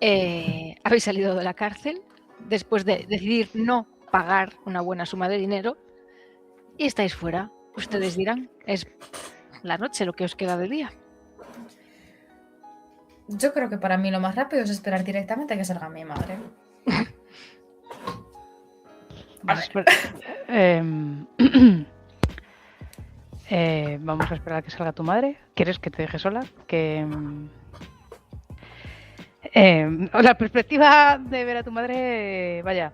Habéis salido de la cárcel después de decidir no pagar una buena suma de dinero y estáis fuera. Ustedes dirán, es la noche lo que os queda de día. Yo creo que para mí lo más rápido es esperar directamente a que salga mi madre. Pues, vamos a esperar a que salga tu madre. ¿Quieres que te deje sola? La perspectiva de ver a tu madre, vaya,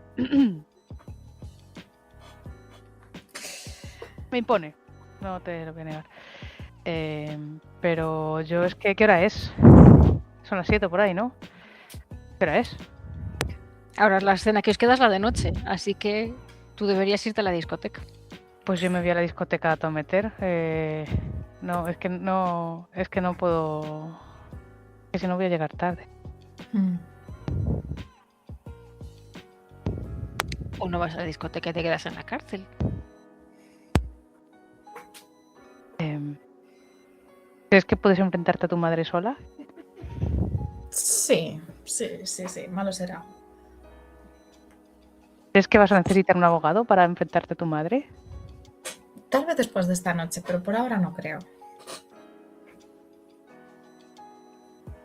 me impone. No te lo voy a negar. Pero yo es que, ¿qué hora es? Son las 7 por ahí, ¿no? ¿Qué hora es? Ahora la escena que os queda es la de noche, así que tú deberías irte a la discoteca. Pues yo me voy a la discoteca a tometer. No puedo. Que si no voy a llegar tarde. O no vas a la discoteca y te quedas en la cárcel. ¿Crees que puedes enfrentarte a tu madre sola? Sí, malo será. ¿Crees que vas a necesitar un abogado para enfrentarte a tu madre? Tal vez después de esta noche, pero por ahora no creo.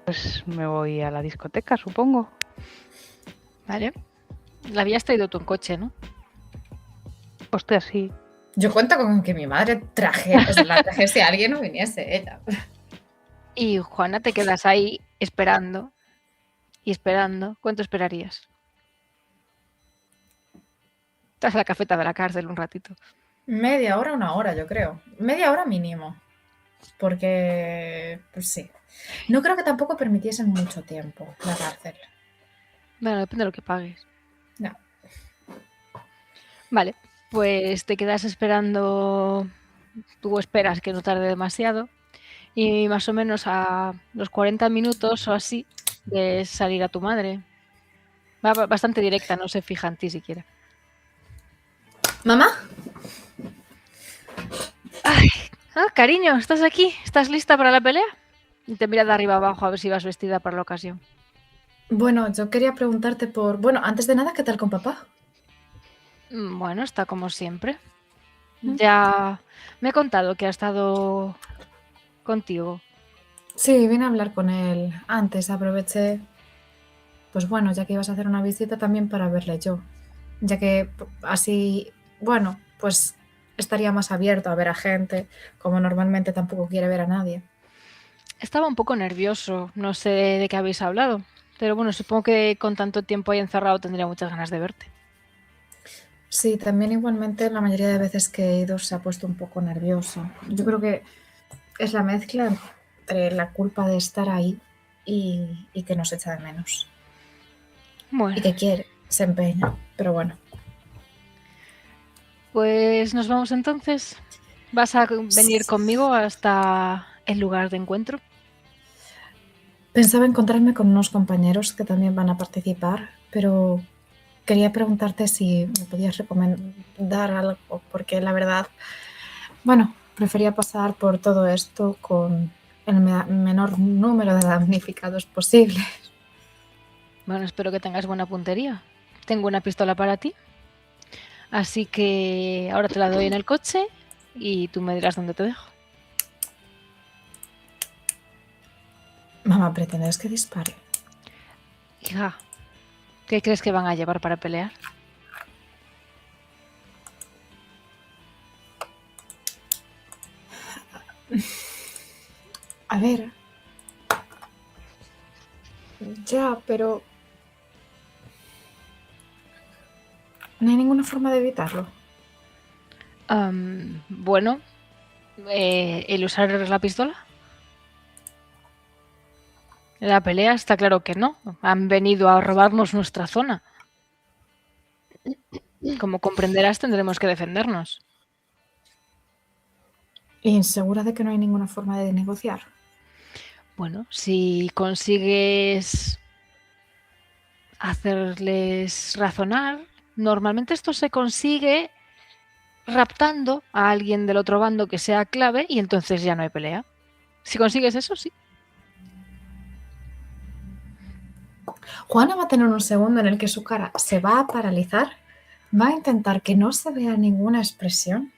Pues me voy a la discoteca, supongo. Vale. La habías traído tú en coche, ¿no? Hostia, sí. Yo cuento con que mi madre la trajese a alguien o viniese ella. Y Juana, te quedas ahí esperando y esperando. ¿Cuánto esperarías? Estás en la cafeta de la cárcel un ratito. Media hora, una hora, yo creo. Media hora mínimo. Porque, pues sí. No creo que tampoco permitiesen mucho tiempo la cárcel. Bueno, depende de lo que pagues. No. Vale, pues te quedas esperando. Tú esperas que no tarde demasiado. Y más o menos a los 40 minutos o así de salir a tu madre. Va bastante directa, no se fija en ti siquiera. ¿Mamá? Ay, cariño, ¿estás aquí? ¿Estás lista para la pelea? Y te mira de arriba abajo a ver si vas vestida para la ocasión. Bueno, yo quería preguntarte por... Bueno, antes de nada, ¿qué tal con papá? Bueno, está como siempre. Ya me he contado que ha estado contigo. Sí, vine a hablar con él antes. Aproveché, pues bueno, ya que ibas a hacer una visita también para verle yo. Ya que así, bueno, pues estaría más abierto a ver a gente, como normalmente tampoco quiere ver a nadie. Estaba un poco nervioso, no sé de qué habéis hablado, pero bueno, supongo que con tanto tiempo ahí encerrado tendría muchas ganas de verte. Sí, también igualmente la mayoría de veces que he ido se ha puesto un poco nervioso. Yo creo que es la mezcla entre la culpa de estar ahí y que nos echa de menos. Bueno. Y que quiere, se empeña, pero bueno. Pues nos vamos entonces. ¿Vas a venir conmigo hasta el lugar de encuentro? Pensaba encontrarme con unos compañeros que también van a participar, pero quería preguntarte si me podías recomendar algo, porque la verdad, bueno, prefería pasar por todo esto con el menor número de damnificados posible. Bueno, espero que tengas buena puntería. Tengo una pistola para ti. Así que ahora te la doy en el coche y tú me dirás dónde te dejo. Mamá, ¿pretendes que dispare? Hija, ¿qué crees que van a llevar para pelear? A ver. Ya, pero... no hay ninguna forma de evitarlo. Bueno, ¿el usar la pistola? La pelea está claro que no. Han venido a robarnos nuestra zona. Como comprenderás, tendremos que defendernos. ¿Insegura de que no hay ninguna forma de negociar? Bueno, si consigues hacerles razonar, normalmente esto se consigue raptando a alguien del otro bando que sea clave y entonces ya no hay pelea. Si consigues eso, sí. Juana va a tener un segundo en el que su cara se va a paralizar, va a intentar que no se vea ninguna expresión.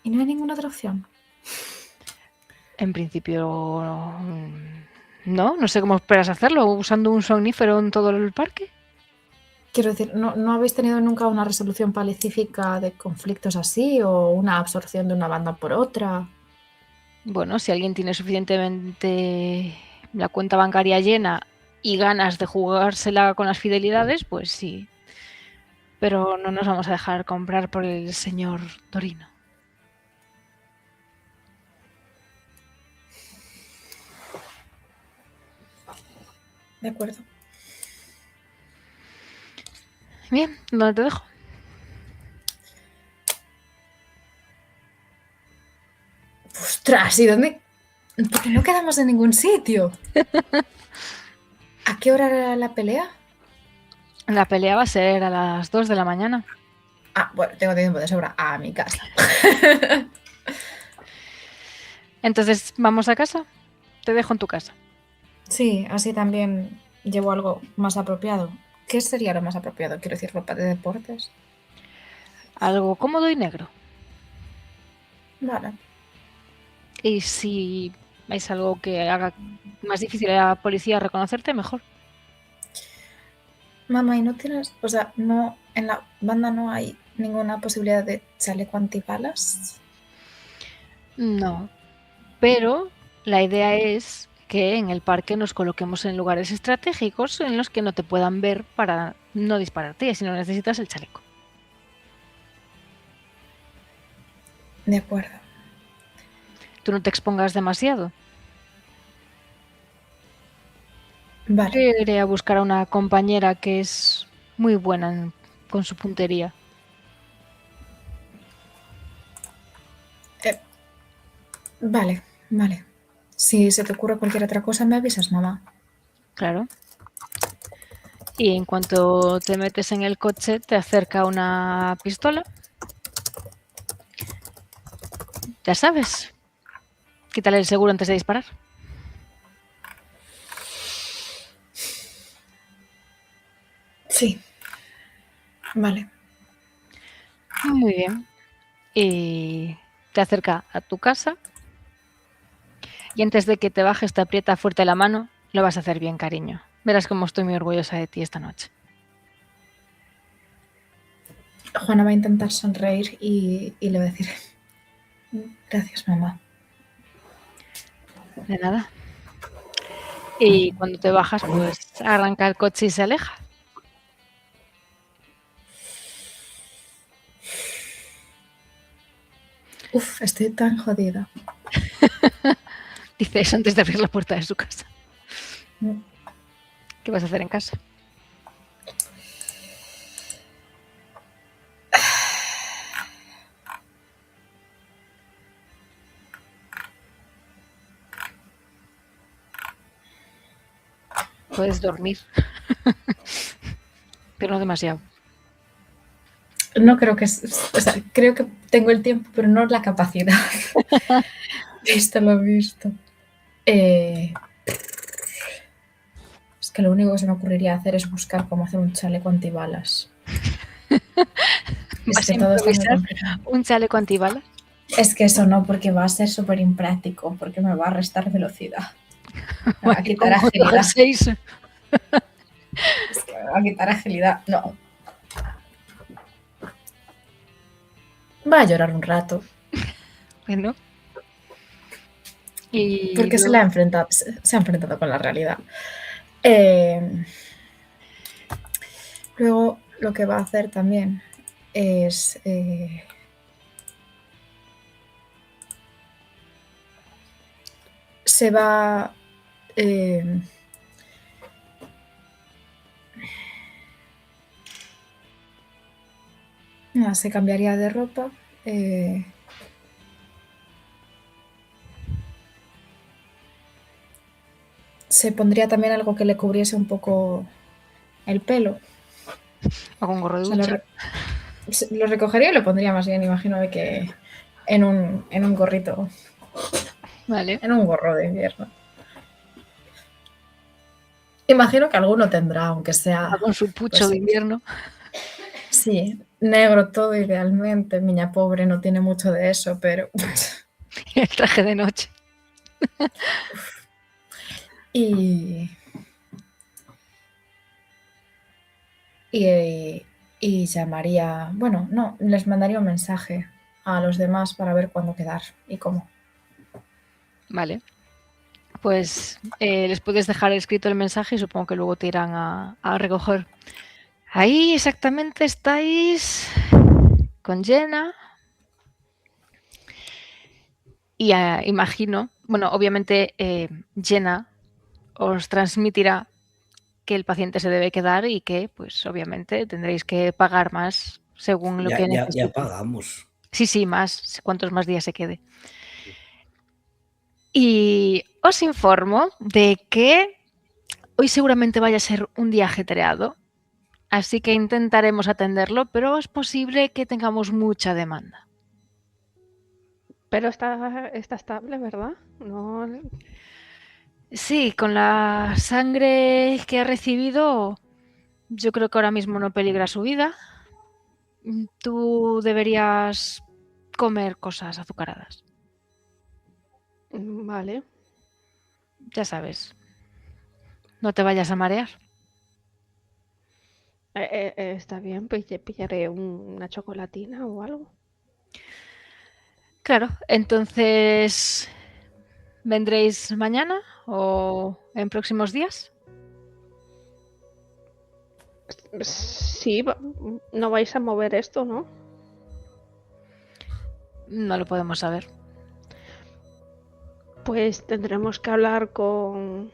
Y no hay ninguna otra opción. En principio, no sé cómo esperas hacerlo, usando un somnífero en todo el parque. Quiero decir, ¿no habéis tenido nunca una resolución pacífica de conflictos así o una absorción de una banda por otra? Bueno, si alguien tiene suficientemente la cuenta bancaria llena y ganas de jugársela con las fidelidades, pues sí. Pero no nos vamos a dejar comprar por el señor Torino. De acuerdo. Bien, ¿dónde te dejo? ¡Ostras! ¿Y dónde? Porque no quedamos en ningún sitio. ¿A qué hora era la pelea? La pelea va a ser a las 2 de la mañana. Ah, bueno, tengo tiempo de sobra. A mi casa. Entonces, ¿vamos a casa? Te dejo en tu casa. Sí, así también llevo algo más apropiado. ¿Qué sería lo más apropiado? Quiero decir, ropa de deportes. Algo cómodo y negro. Vale. Y si es algo que haga más difícil a la policía reconocerte, mejor. Mamá, ¿y no tienes, o sea, no, en la banda no hay ninguna posibilidad de chaleco antibalas? No, pero la idea es que en el parque nos coloquemos en lugares estratégicos en los que no te puedan ver para no dispararte si no necesitas el chaleco. De acuerdo. Tú no te expongas demasiado. Vale. Yo iré a buscar a una compañera que es muy buena con su puntería. Vale, vale. Si se te ocurre cualquier otra cosa, me avisas, mamá. Claro. Y en cuanto te metes en el coche, te acerca una pistola. Ya sabes, quítale el seguro antes de disparar. Sí. Vale. Muy bien. Y te acerca a tu casa. Y antes de que te bajes, te aprieta fuerte la mano. Lo vas a hacer bien, cariño. Verás cómo estoy muy orgullosa de ti esta noche. Juana va a intentar sonreír y le va a decir, gracias, mamá. De nada. Y cuando te bajas, pues arranca el coche y se aleja. Uf, estoy tan jodida. Dice eso antes de abrir la puerta de su casa. Mm. ¿Qué vas a hacer en casa? Puedes dormir. Pero no demasiado. No creo que o sea, creo que tengo el tiempo, pero no la capacidad. Visto lo visto. Es que lo único que se me ocurriría hacer es buscar cómo hacer un chaleco antibalas. ¿Vas Es que a todo está muy improvisar complicado. un chaleco antibalas? Es que eso no, porque va a ser súper impráctico, porque me va a restar velocidad. Me va a quitar agilidad. Es que me va a quitar agilidad. No. Va a llorar un rato. Bueno. Y Porque luego... se ha enfrentado con la realidad. Luego lo que va a hacer también es se va se cambiaría de ropa. Se pondría también algo que le cubriese un poco el pelo. O con gorro de O sea, ducha. lo recogería y lo pondría más bien, imagino, de que en un gorrito. Vale. En un gorro de invierno. Imagino que alguno tendrá, aunque Va sea, con su pucho pues de invierno. sí, negro todo idealmente. Miña pobre no tiene mucho de eso, pero... El traje de noche. Y, y llamaría, bueno, no, les mandaría un mensaje a los demás para ver cuándo quedar y cómo. Vale. Pues les puedes dejar escrito el mensaje y supongo que luego te irán a recoger. Ahí exactamente estáis con Jenna. Y imagino, bueno, obviamente Jenna os transmitirá que el paciente se debe quedar y que, pues obviamente, tendréis que pagar más según lo que Ya necesite. pagamos. Sí, más, cuantos más días se quede. Y os informo de que hoy seguramente vaya a ser un día ajetreado, así que intentaremos atenderlo, pero es posible que tengamos mucha demanda. Pero está estable, ¿verdad? No. Sí, con la sangre que ha recibido, yo creo que ahora mismo no peligra su vida. Tú deberías comer cosas azucaradas. Vale. Ya sabes, no te vayas a marear. Está bien, pues pillaré una chocolatina o algo. Claro, entonces, ¿vendréis mañana o en próximos días? Sí, no vais a mover esto, ¿no? No lo podemos saber. Pues tendremos que hablar con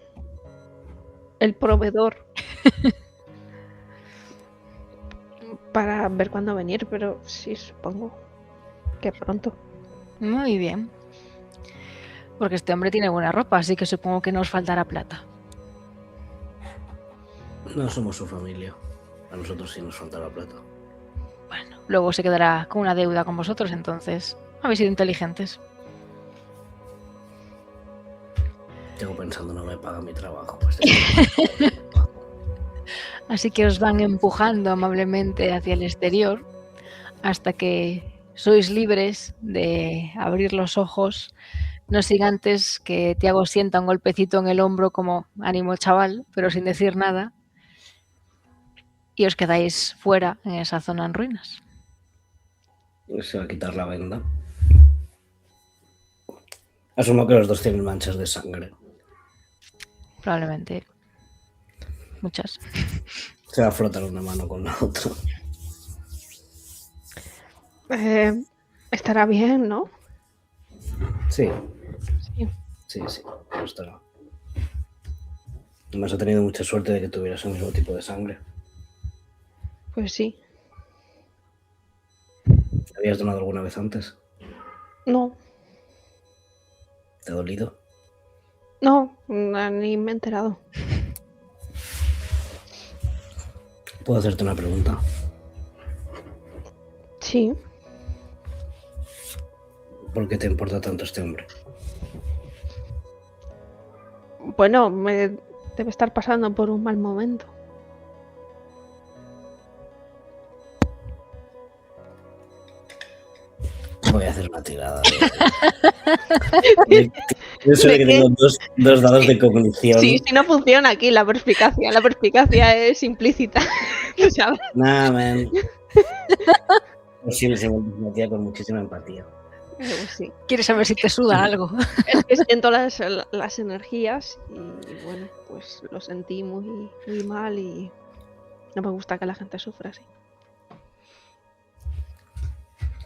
el proveedor para ver cuándo venir, pero sí, supongo que pronto. Muy bien. Porque este hombre tiene buena ropa, así que supongo que no os faltará plata. No somos su familia. A nosotros sí nos falta la plata. Bueno, luego se quedará con una deuda con vosotros, entonces habéis sido inteligentes. Tengo pensando, no me paga mi trabajo. Pues Así que os van empujando amablemente hacia el exterior hasta que sois libres de abrir los ojos. No sin antes que Tiago sienta un golpecito en el hombro como ánimo chaval, pero sin decir nada. Y os quedáis fuera en esa zona en ruinas. se va a quitar la venda. Asumo que los dos tienen manchas de sangre. Probablemente muchas. Se va a frotar una mano con la otra. Estará bien, ¿no? Sí, Sí. no estará. Además, ha tenido mucha suerte de que tuvieras el mismo tipo de sangre. Pues sí. ¿Te habías donado alguna vez antes? No, ¿Te ha dolido? no, ni me he enterado. ¿Puedo hacerte una pregunta? Sí. ¿Por qué te importa tanto este hombre? Bueno, debe estar pasando por un mal momento. Voy a hacer una tirada. Yo solo que tengo dos dados de cognición. Sí, no funciona aquí la perspicacia. La perspicacia es implícita. ¿Sabes? Nah, man. Pues sí, me tía con muchísima empatía. Sí. ¿Quieres saber si te suda algo? Es que siento las energías y bueno, pues lo sentí muy, muy mal y no me gusta que la gente sufra así.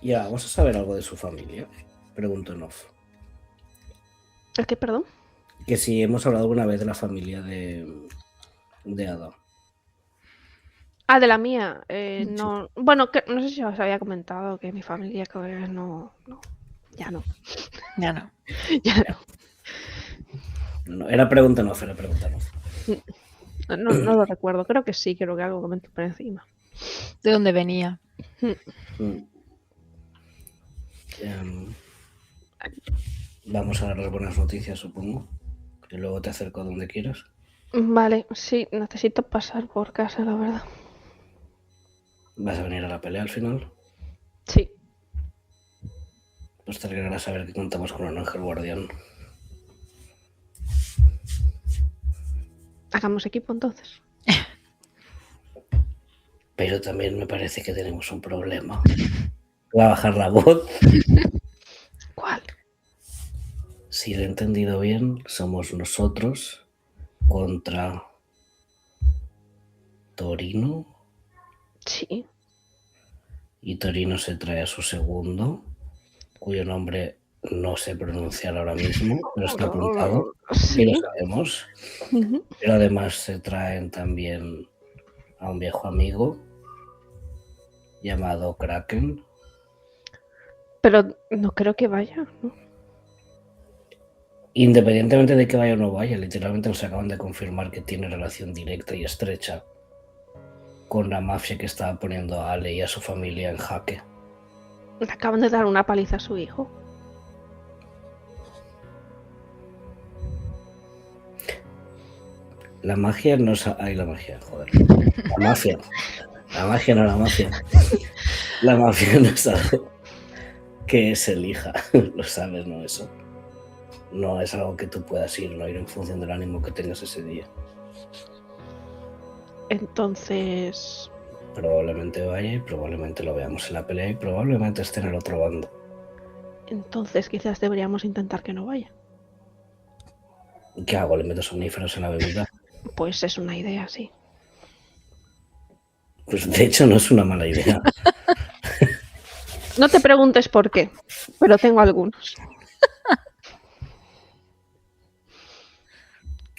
Ya, ¿vamos a saber algo de su familia? Pregunto en off. ¿El qué, perdón? Que si hemos hablado alguna vez de la familia de Ada. Ah, de la mía. No. Bueno, no sé si os había comentado que mi familia que no. Ya no. Ya no. Ya no. No, era pregunta en off, era pregunta en off. No lo recuerdo. Creo que sí, creo que algo comenté por encima. ¿De dónde venía? Vamos a dar las buenas noticias, supongo. Y luego te acerco donde quieras. Vale, sí, necesito pasar por casa, la verdad. ¿Vas a venir a la pelea al final? Sí. Pues te alegrará saber que contamos con un ángel guardián. Hagamos equipo entonces. Pero también me parece que tenemos un problema. Voy a bajar la voz. ¿Cuál? Si lo he entendido bien, somos nosotros contra Torino. Sí. Y Torino se trae a su segundo, cuyo nombre no sé pronunciar ahora mismo, pero está apuntado. Sí lo Sí. sabemos. Ujú. Pero además se traen también a un viejo amigo llamado Kraken. Pero no creo que vaya, ¿no? Independientemente de que vaya o no vaya, literalmente nos acaban de confirmar que tiene relación directa y estrecha con la mafia que estaba poniendo a Ale y a su familia en jaque. Le acaban de dar una paliza a su hijo. La magia no es... Ay, la magia, joder. La mafia. La magia no la mafia. La mafia no es algo que se elija, lo sabes, ¿no? Eso no es algo que tú puedas ir o no ir en función del ánimo que tengas ese día. Entonces, Probablemente vaya y probablemente lo veamos en la pelea y probablemente esté en el otro bando. entonces quizás deberíamos intentar que no vaya. ¿Y qué hago? ¿Le meto somníferos en la bebida? Pues es una idea, sí. Pues de hecho no es una mala idea. No te preguntes por qué, pero tengo algunos.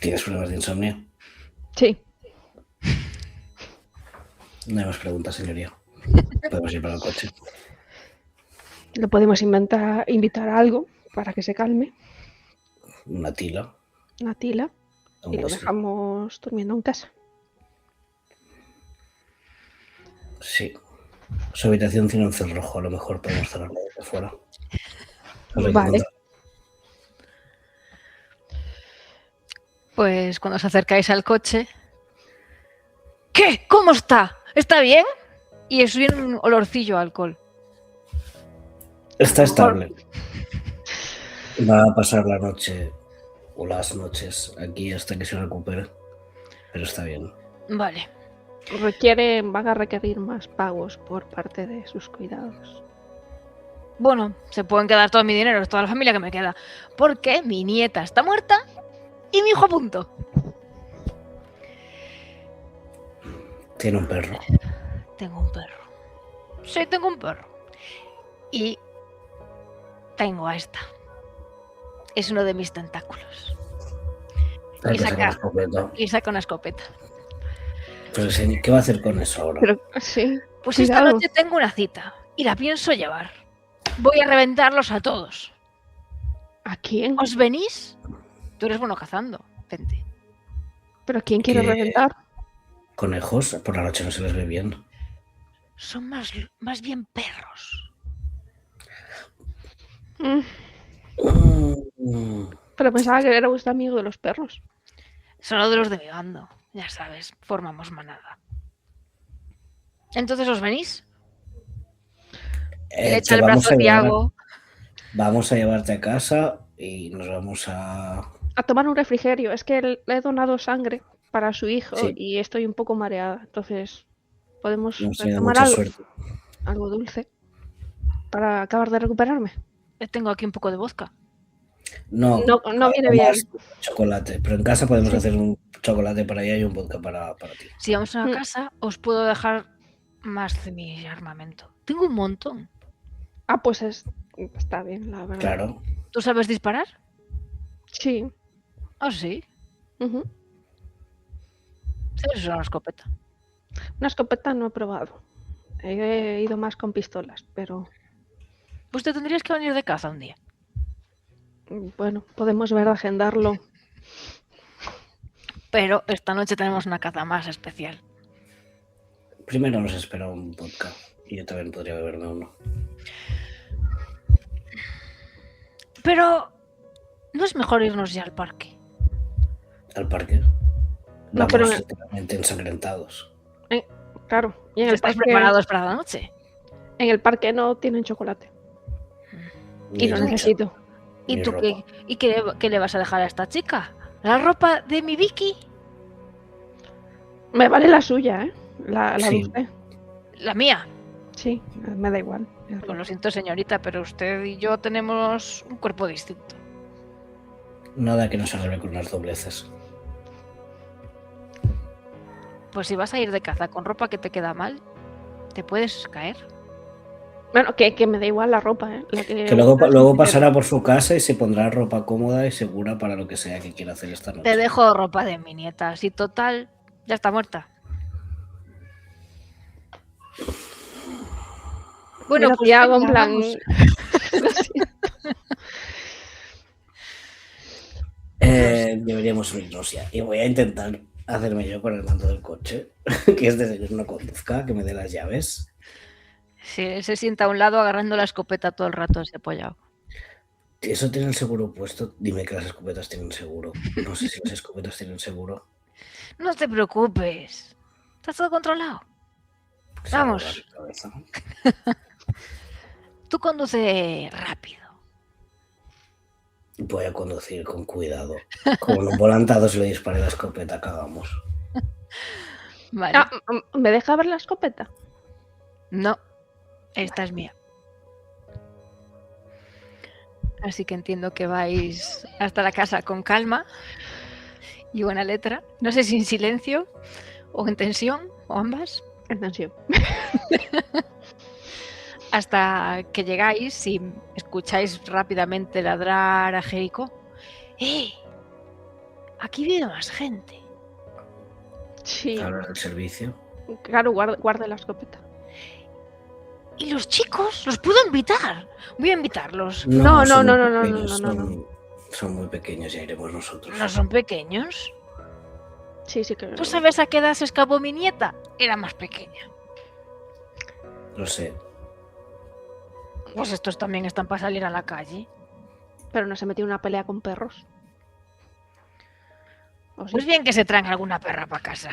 ¿Tienes problemas de insomnio? Sí. No hay más preguntas, señoría. Podemos ir para el coche. Le podemos invitar a algo para que se calme, Una tila. una tila, Un y lo whisky. dejamos durmiendo en casa. Sí. Su habitación tiene un cerrojo, a lo mejor podemos cerrarla desde fuera. Os lo Vale. encuentro. Pues cuando os acercáis al coche... ¿Qué? ¿Cómo está? ¿Está bien? Y os viene un olorcillo a alcohol. Está estable. Va a pasar la noche o las noches aquí hasta que se recupere. Pero está bien. Vale. Van a requerir más pagos por parte de sus cuidados. Bueno, se pueden quedar todo mi dinero, es toda la familia que me queda. Porque mi nieta está muerta y mi hijo a punto. Tiene un perro. Tengo un perro. Sí, tengo un perro. Y tengo a esta. Es uno de mis tentáculos. Hay Y que sacar una saca, escopeta. y saca una escopeta. Pero ¿qué va a hacer con eso ahora? Pero sí, Pues cuidado. esta noche tengo una cita y la pienso llevar. Voy a reventarlos a todos. ¿A quién? ¿Os venís? Tú eres bueno cazando. Vente. ¿Pero quién quiere ¿Qué? reventar? Conejos, por la noche no se les ve bien. Son más bien perros. Pero pensaba que era vuestro amigo de los perros. Son los de los de mi bando. Ya sabes, formamos manada. Entonces, ¿os venís? Le echa Te el brazo a Tiago. Vamos a llevarte a casa y nos vamos a... A tomar un refrigerio. Es que le he donado sangre para su hijo Sí. y estoy un poco mareada. Entonces, podemos Hemos tenido tomar mucha suerte. algo dulce para acabar de recuperarme. Tengo aquí un poco de vodka. No viene bien. más chocolate, pero en casa podemos hacer un chocolate para ella y un vodka para ti. Si vamos a casa, os puedo dejar más de mi armamento. Tengo un montón. Ah, pues está bien, la verdad. Claro. ¿Tú sabes disparar? Sí. Ah, sí. Ujú. ¿Sabes usar una escopeta? Una escopeta no he probado. He ido más con pistolas, pero Pues te tendrías que venir de caza un día. bueno, podemos ver de agendarlo. Pero esta noche tenemos una caza más especial. Primero nos espera un vodka y yo también podría beberme uno. Pero ¿No es mejor irnos ya al parque? Al parque. No, Vamos pero- literalmente ensangrentados. Claro, y en el ¿Estáis parque, preparados para la noche? en el parque no tienen chocolate. Y Ni lo ducha, necesito. ¿Y ni tú ropa. qué le vas a dejar a esta chica? ¿La ropa de mi Vicky? Me vale la suya, ¿eh? La Sí. de usted. La mía. Sí, me da igual. Pues lo siento, señorita, pero usted y yo tenemos un cuerpo distinto. Nada que no se arregle con unas dobleces. Pues si vas a ir de caza con ropa que te queda mal, te puedes caer. Bueno, que me da igual la ropa, ¿eh? La Que luego pasará por su casa y se pondrá ropa cómoda y segura para lo que sea que quiera hacer esta noche. Te dejo ropa de mi nieta. Así total, ya está muerta. Bueno, Mira, pues te hago en venga, plan. vamos. Deberíamos unirnos ya. Y voy a intentar hacerme yo con el mando del coche. Que este señor no conduzca, que me dé las llaves. Sí, él se sienta a un lado agarrando la escopeta todo el rato ese apoyado. Si eso tiene el seguro puesto, dime que las escopetas tienen seguro. No sé si las escopetas tienen seguro. No te preocupes. Está todo controlado. Se me Vamos. va la cabeza. Tú conduce rápido. Voy a conducir con cuidado. Como en un volantado si le disparé la escopeta, cagamos. Vale. Ah, ¿me deja ver la escopeta? No, esta es mía. Así que entiendo que vais hasta la casa con calma y buena letra. No sé si en silencio o en tensión o ambas. En tensión. Hasta que llegáis y escucháis rápidamente ladrar a Jericó. ¡Eh! Aquí vive más gente. Sí. Hablar del servicio. Claro, guarde la escopeta. ¿Y los chicos? ¿Los puedo invitar? Voy a invitarlos. No, son no, muy no, no, pequeños, no, no, son muy pequeños, ya iremos nosotros. ¿No son pequeños? Sí, sí que. ¿Tú sabes a qué edad se escapó mi nieta? Era más pequeña. Lo sé. Pues estos también están para salir a la calle. Pero no se metió en una pelea con perros. ¿O sí? Pues bien que se traen alguna perra para casa.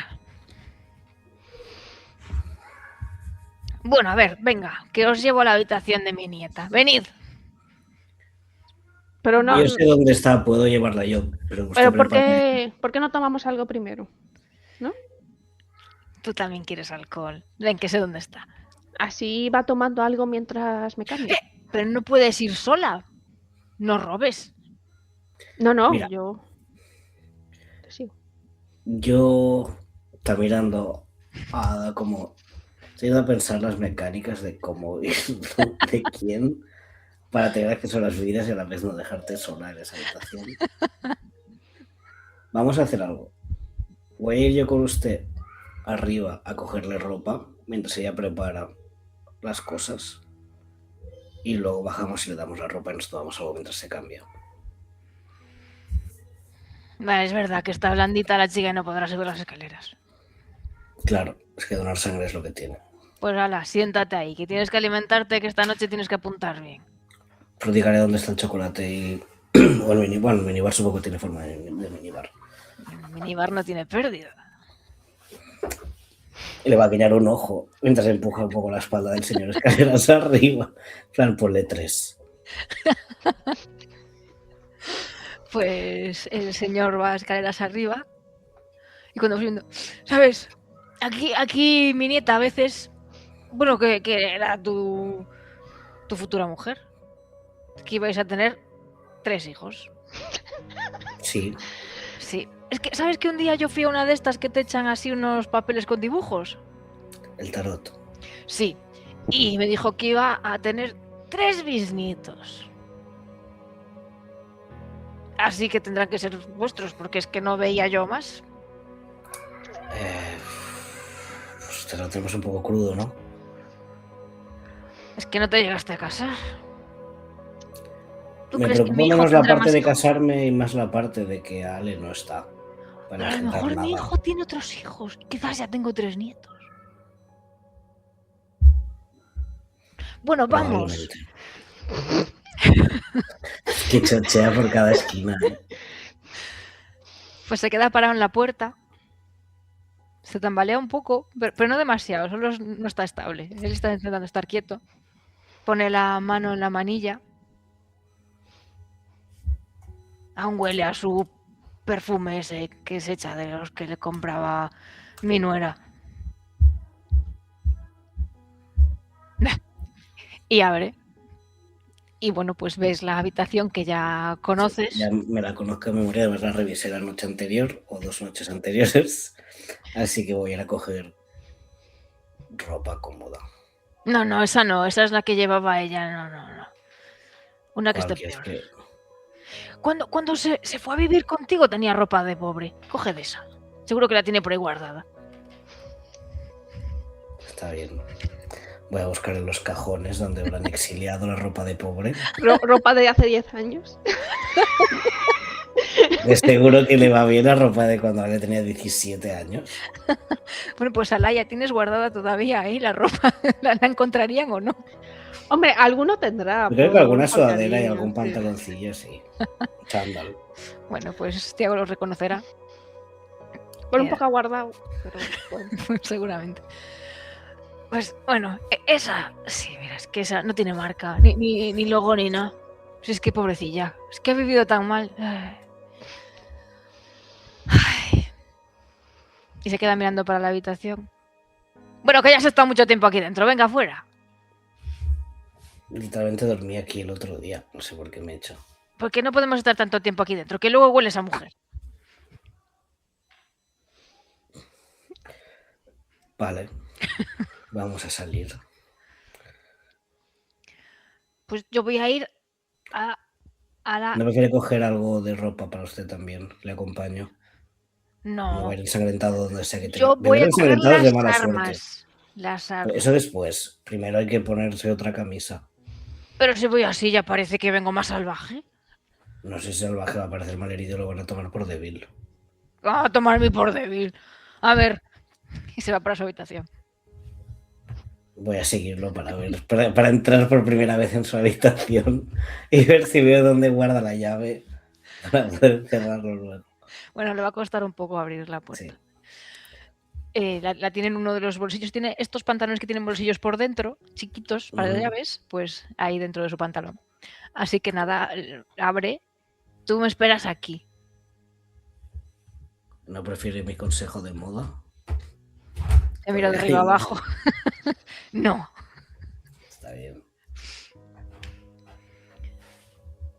Bueno, a ver, venga, que os llevo a la habitación de mi nieta. Venid. Pero no. Yo sé dónde está, puedo llevarla yo. Pero, usted Pero prepare- ¿por qué no tomamos algo primero? Tú también quieres alcohol. Ven, que sé dónde está. Así va tomando algo mientras me cambio. Pero no puedes ir sola. No robes. No, Mira. yo. Te sigo. Yo está mirando a como estoy yendo a pensar las mecánicas de cómo ir, de quién, para tener acceso a las vidas y a la vez no dejarte sola en esa habitación. Vamos a hacer algo. Voy a ir yo con usted arriba a cogerle ropa mientras ella prepara las cosas. Y luego bajamos y le damos la ropa y nos tomamos algo mientras se cambia. Vale, es verdad que está blandita la chica y no podrá subir las escaleras. Claro, es que donar sangre es lo que tiene. Pues hala, siéntate ahí, que tienes que alimentarte, que esta noche tienes que apuntar bien. Prodigaré dónde está el chocolate y... o el minibar. El minibar supongo que tiene forma de minibar. El minibar no tiene pérdida. Y le va a guiñar un ojo mientras empuja un poco la espalda del señor escaleras arriba. En plan, ponle 3. Pues el señor va a escaleras arriba y cuando va subiendo, ¿sabes? Aquí mi nieta a veces, bueno, que era tu futura mujer, que ibais a tener 3 hijos. Sí, Sí, es que, ¿sabes que un día yo fui a una de estas que te echan así unos papeles con dibujos? el tarot. Sí, y me dijo que iba a tener 3 bisnietos. Así que tendrán que ser vuestros, porque es que no veía yo más. Pues te lo tenemos un poco crudo, ¿no? Es que no te llegaste a casar. ¿Tú Me crees que preocupa mi hijo menos la tendrá parte más de hijos? casarme y más la parte de que Ale no está. Para A lo engendrar mejor mi nada. hijo tiene otros hijos. Quizás ya tengo 3 nietos. Bueno, vamos. Probablemente. Que chochea por cada esquina. Pues se queda parado en la puerta. Se tambalea un poco, pero no demasiado, solo no está estable. Él está intentando estar quieto. Pone la mano en la manilla. Aún huele a su perfume ese que se echa de los que le compraba mi nuera. Y abre. Y bueno, pues ves la habitación que ya conoces. Ya me la conozco de memoria, además la revisé la noche anterior o 2 noches anteriores. Así que voy a ir a coger ropa cómoda. No, esa no, esa es la que llevaba ella. No. Una que esté Cualquier peor. que- Cuando se fue a vivir contigo tenía ropa de pobre. Coge de esa. Seguro que la tiene por ahí guardada. Está bien. Voy a buscar en los cajones donde habrán exiliado la ropa de pobre. Ropa de hace 10 años. De seguro que le va bien la ropa de cuando le tenía 17 años. Bueno, pues Alaya, tienes guardada todavía ahí la ropa. ¿La encontrarían o no? Hombre, alguno tendrá. Yo creo que por alguna sudadera y cariño, algún sí. pantaloncillo, sí. Chándal. Bueno, pues Tiago lo reconocerá. Por un Queda. poco guardado. Pero bueno. Seguramente. Pues bueno, esa. Sí, mira, es que esa no tiene marca, ni logo ni nada. Si es que pobrecilla. Es que ha vivido tan mal. Ay. Y se queda mirando para la habitación. Bueno, que ya has estado mucho tiempo aquí dentro. Venga, afuera. Literalmente dormí aquí el otro día. No sé por qué me he hecho. Porque no podemos estar tanto tiempo aquí dentro, que luego huele esa mujer. Vale. Vamos a salir. Pues yo voy a ir a la... ¿No me quiere coger algo de ropa para usted también? Le acompaño. No No, va a ir ensangrentado donde sea que tenga. yo voy a Beber coger ensangrentado es de mala las suerte. armas. Las armas. Eso después. Primero hay que ponerse otra camisa. Pero si voy así ya parece que vengo más salvaje. No sé si salvaje va a parecer malherido y lo van a tomar por débil. A tomarme por débil. A ver. Y se va para su habitación. Voy a seguirlo para ver, para entrar por primera vez en su habitación y ver si veo dónde guarda la llave para poder cerrarlo luego. Bueno, le va a costar un poco abrir la puerta. Sí. La tiene en uno de los bolsillos. Tiene estos pantalones que tienen bolsillos por dentro, chiquitos, para Ujú. llaves, pues ahí dentro de su pantalón. Así que nada, abre. Tú me esperas aquí. ¿No prefiere mi consejo de moda? Te miro de arriba abajo. No. Está bien.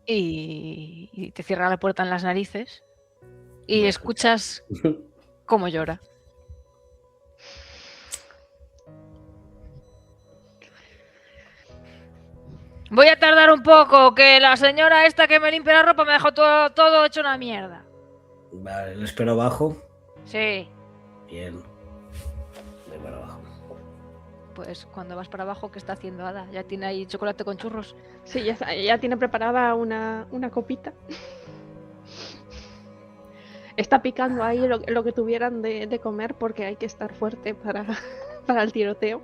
Y te cierra la puerta en las narices. Y Voy a escuchas cómo llora. Voy a tardar un poco, que la señora esta que me limpia la ropa me dejó todo hecho una mierda. Vale, le espero abajo. Sí. Bien. Voy para abajo. Pues cuando vas para abajo, ¿qué está haciendo Ada? ¿Ya tiene ahí chocolate con churros? Sí, ya tiene preparada una copita. Está picando ahí lo que tuvieran de comer porque hay que estar fuerte para el tiroteo.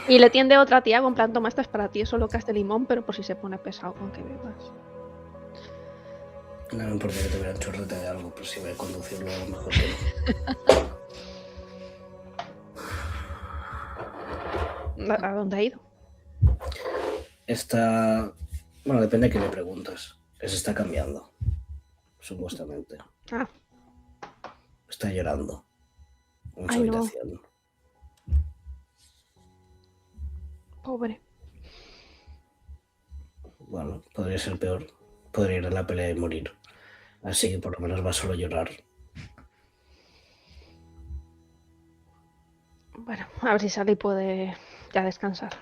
Y le tiende otra a Tiago, en plan, toma, esta es para ti, es solo cas de limón, pero por si se pone pesado con que bebas. No me importa que te vean chorrete de algo, pero si voy a conducirlo a lo mejor que no. ¿A dónde ha ido? Está... Bueno, depende de qué me preguntas. Se está cambiando. Supuestamente. Ah, Está llorando. En su Ay, no. habitación. pobre. Bueno, podría ser peor. Podría ir a la pelea y morir. Así que por lo menos va solo a llorar. Bueno, a ver si sale y puede ya descansar.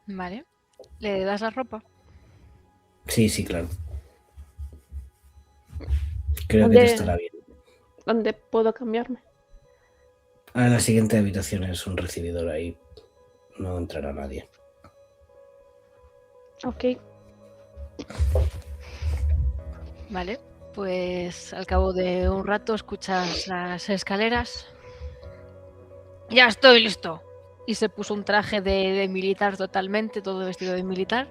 Vale. ¿Le das la ropa? Sí, claro. Creo que ¿Dónde- te estará bien. ¿Dónde puedo cambiarme? La siguiente habitación es un recibidor ahí. No entrará nadie. Ok. Vale. Pues al cabo de un rato escuchas las escaleras. Ya estoy listo. Y se puso un traje de militar totalmente, todo vestido de militar.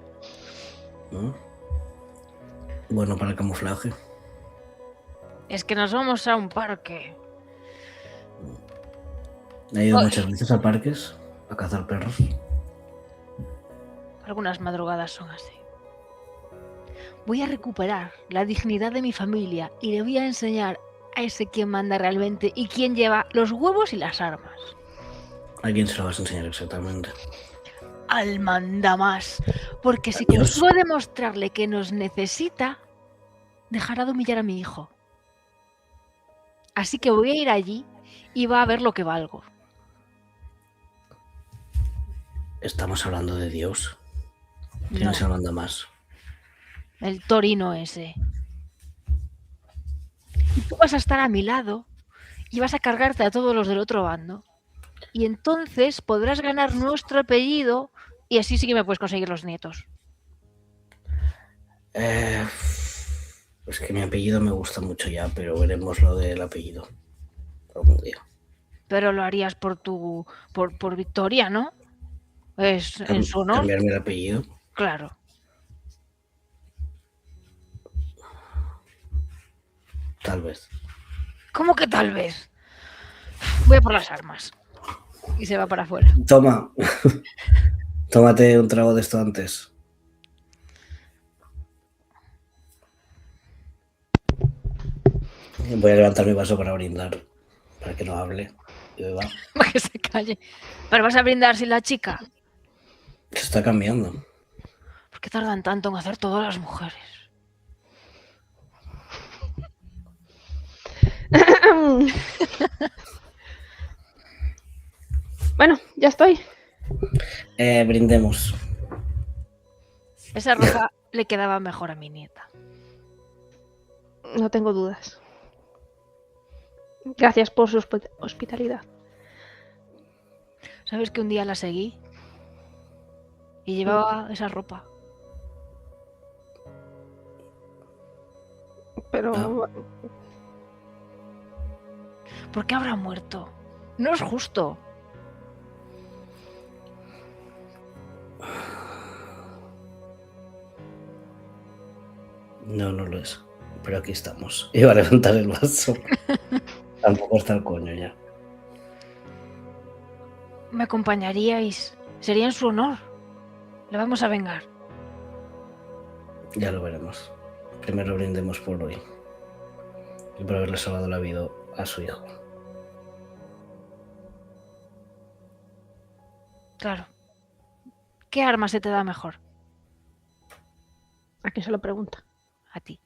¿Mm? Bueno, para el camuflaje. Es que nos vamos a un parque. He ido Ay. muchas veces a parques a cazar perros. Algunas madrugadas son así. Voy a recuperar la dignidad de mi familia y le voy a enseñar a ese quién manda realmente y quién lleva los huevos y las armas. ¿A quién se lo vas a enseñar exactamente? Al mandamás. Porque si Adiós. consigo demostrarle que nos necesita, dejará de humillar a mi hijo. Así que voy a ir allí y va a ver lo que valgo. Estamos hablando de Dios. ¿Quién No, es el mandamás? el torino ese. Y tú vas a estar a mi lado y vas a cargarte a todos los del otro bando. Y entonces podrás ganar nuestro apellido y así sí que me puedes conseguir los nietos. Es que mi apellido me gusta mucho ya, pero veremos lo del apellido algún día. Pero lo harías por Victoria, ¿no? Es en su honor. Cambiarme el apellido. Claro. Tal vez. ¿Cómo que tal vez? Voy a por las armas. Y se va para afuera. Toma. Tómate un trago de esto antes. Voy a levantar mi vaso para brindar, para que no hable y beba. Para que se calle. ¿Pero vas a brindar sin la chica? Se está cambiando. ¿Por qué tardan tanto en hacer todas las mujeres? Bueno, ya estoy. Brindemos. Esa ropa le quedaba mejor a mi nieta. No tengo dudas. Gracias por su hospitalidad. ¿Sabes que un día la seguí? Y llevaba esa ropa. Pero ¿Por qué habrá muerto? No es justo. No, no lo es. Pero aquí estamos. Iba a levantar el vaso. Tampoco está el coño ya. ¿Me acompañaríais? Sería en su honor. Le vamos a vengar. Ya lo veremos. Primero brindemos por hoy. Y por haberle salvado la vida a su hijo. Claro. ¿Qué arma se te da mejor? ¿a quién se lo pregunta? A ti.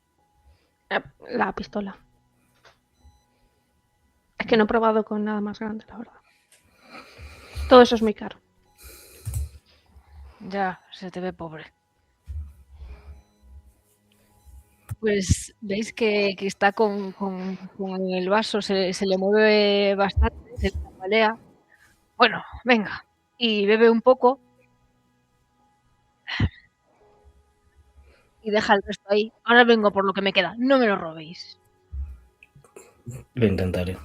La pistola. Es que no he probado con nada más grande, la verdad. Todo eso es muy caro. Ya, se te ve pobre. Pues veis que está con el vaso, se le mueve bastante, se tambalea. Bueno, venga. Y bebe un poco. Y deja el resto ahí. Ahora vengo por lo que me queda. No me lo robéis. Lo intentaré.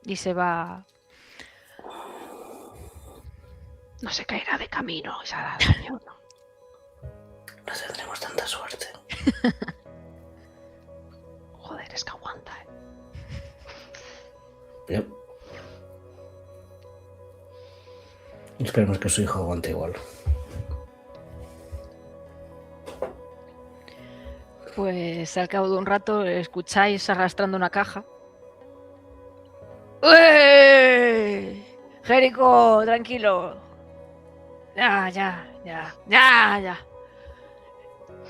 Y se va. No se caerá de camino y se hará daño, ¿no? No tendremos tanta suerte. Joder, es que aguanta, ¿eh? Yep. Esperemos que su hijo aguante igual. Pues al cabo de un rato escucháis arrastrando una caja. ¡Uey! Jerico, tranquilo. Ya.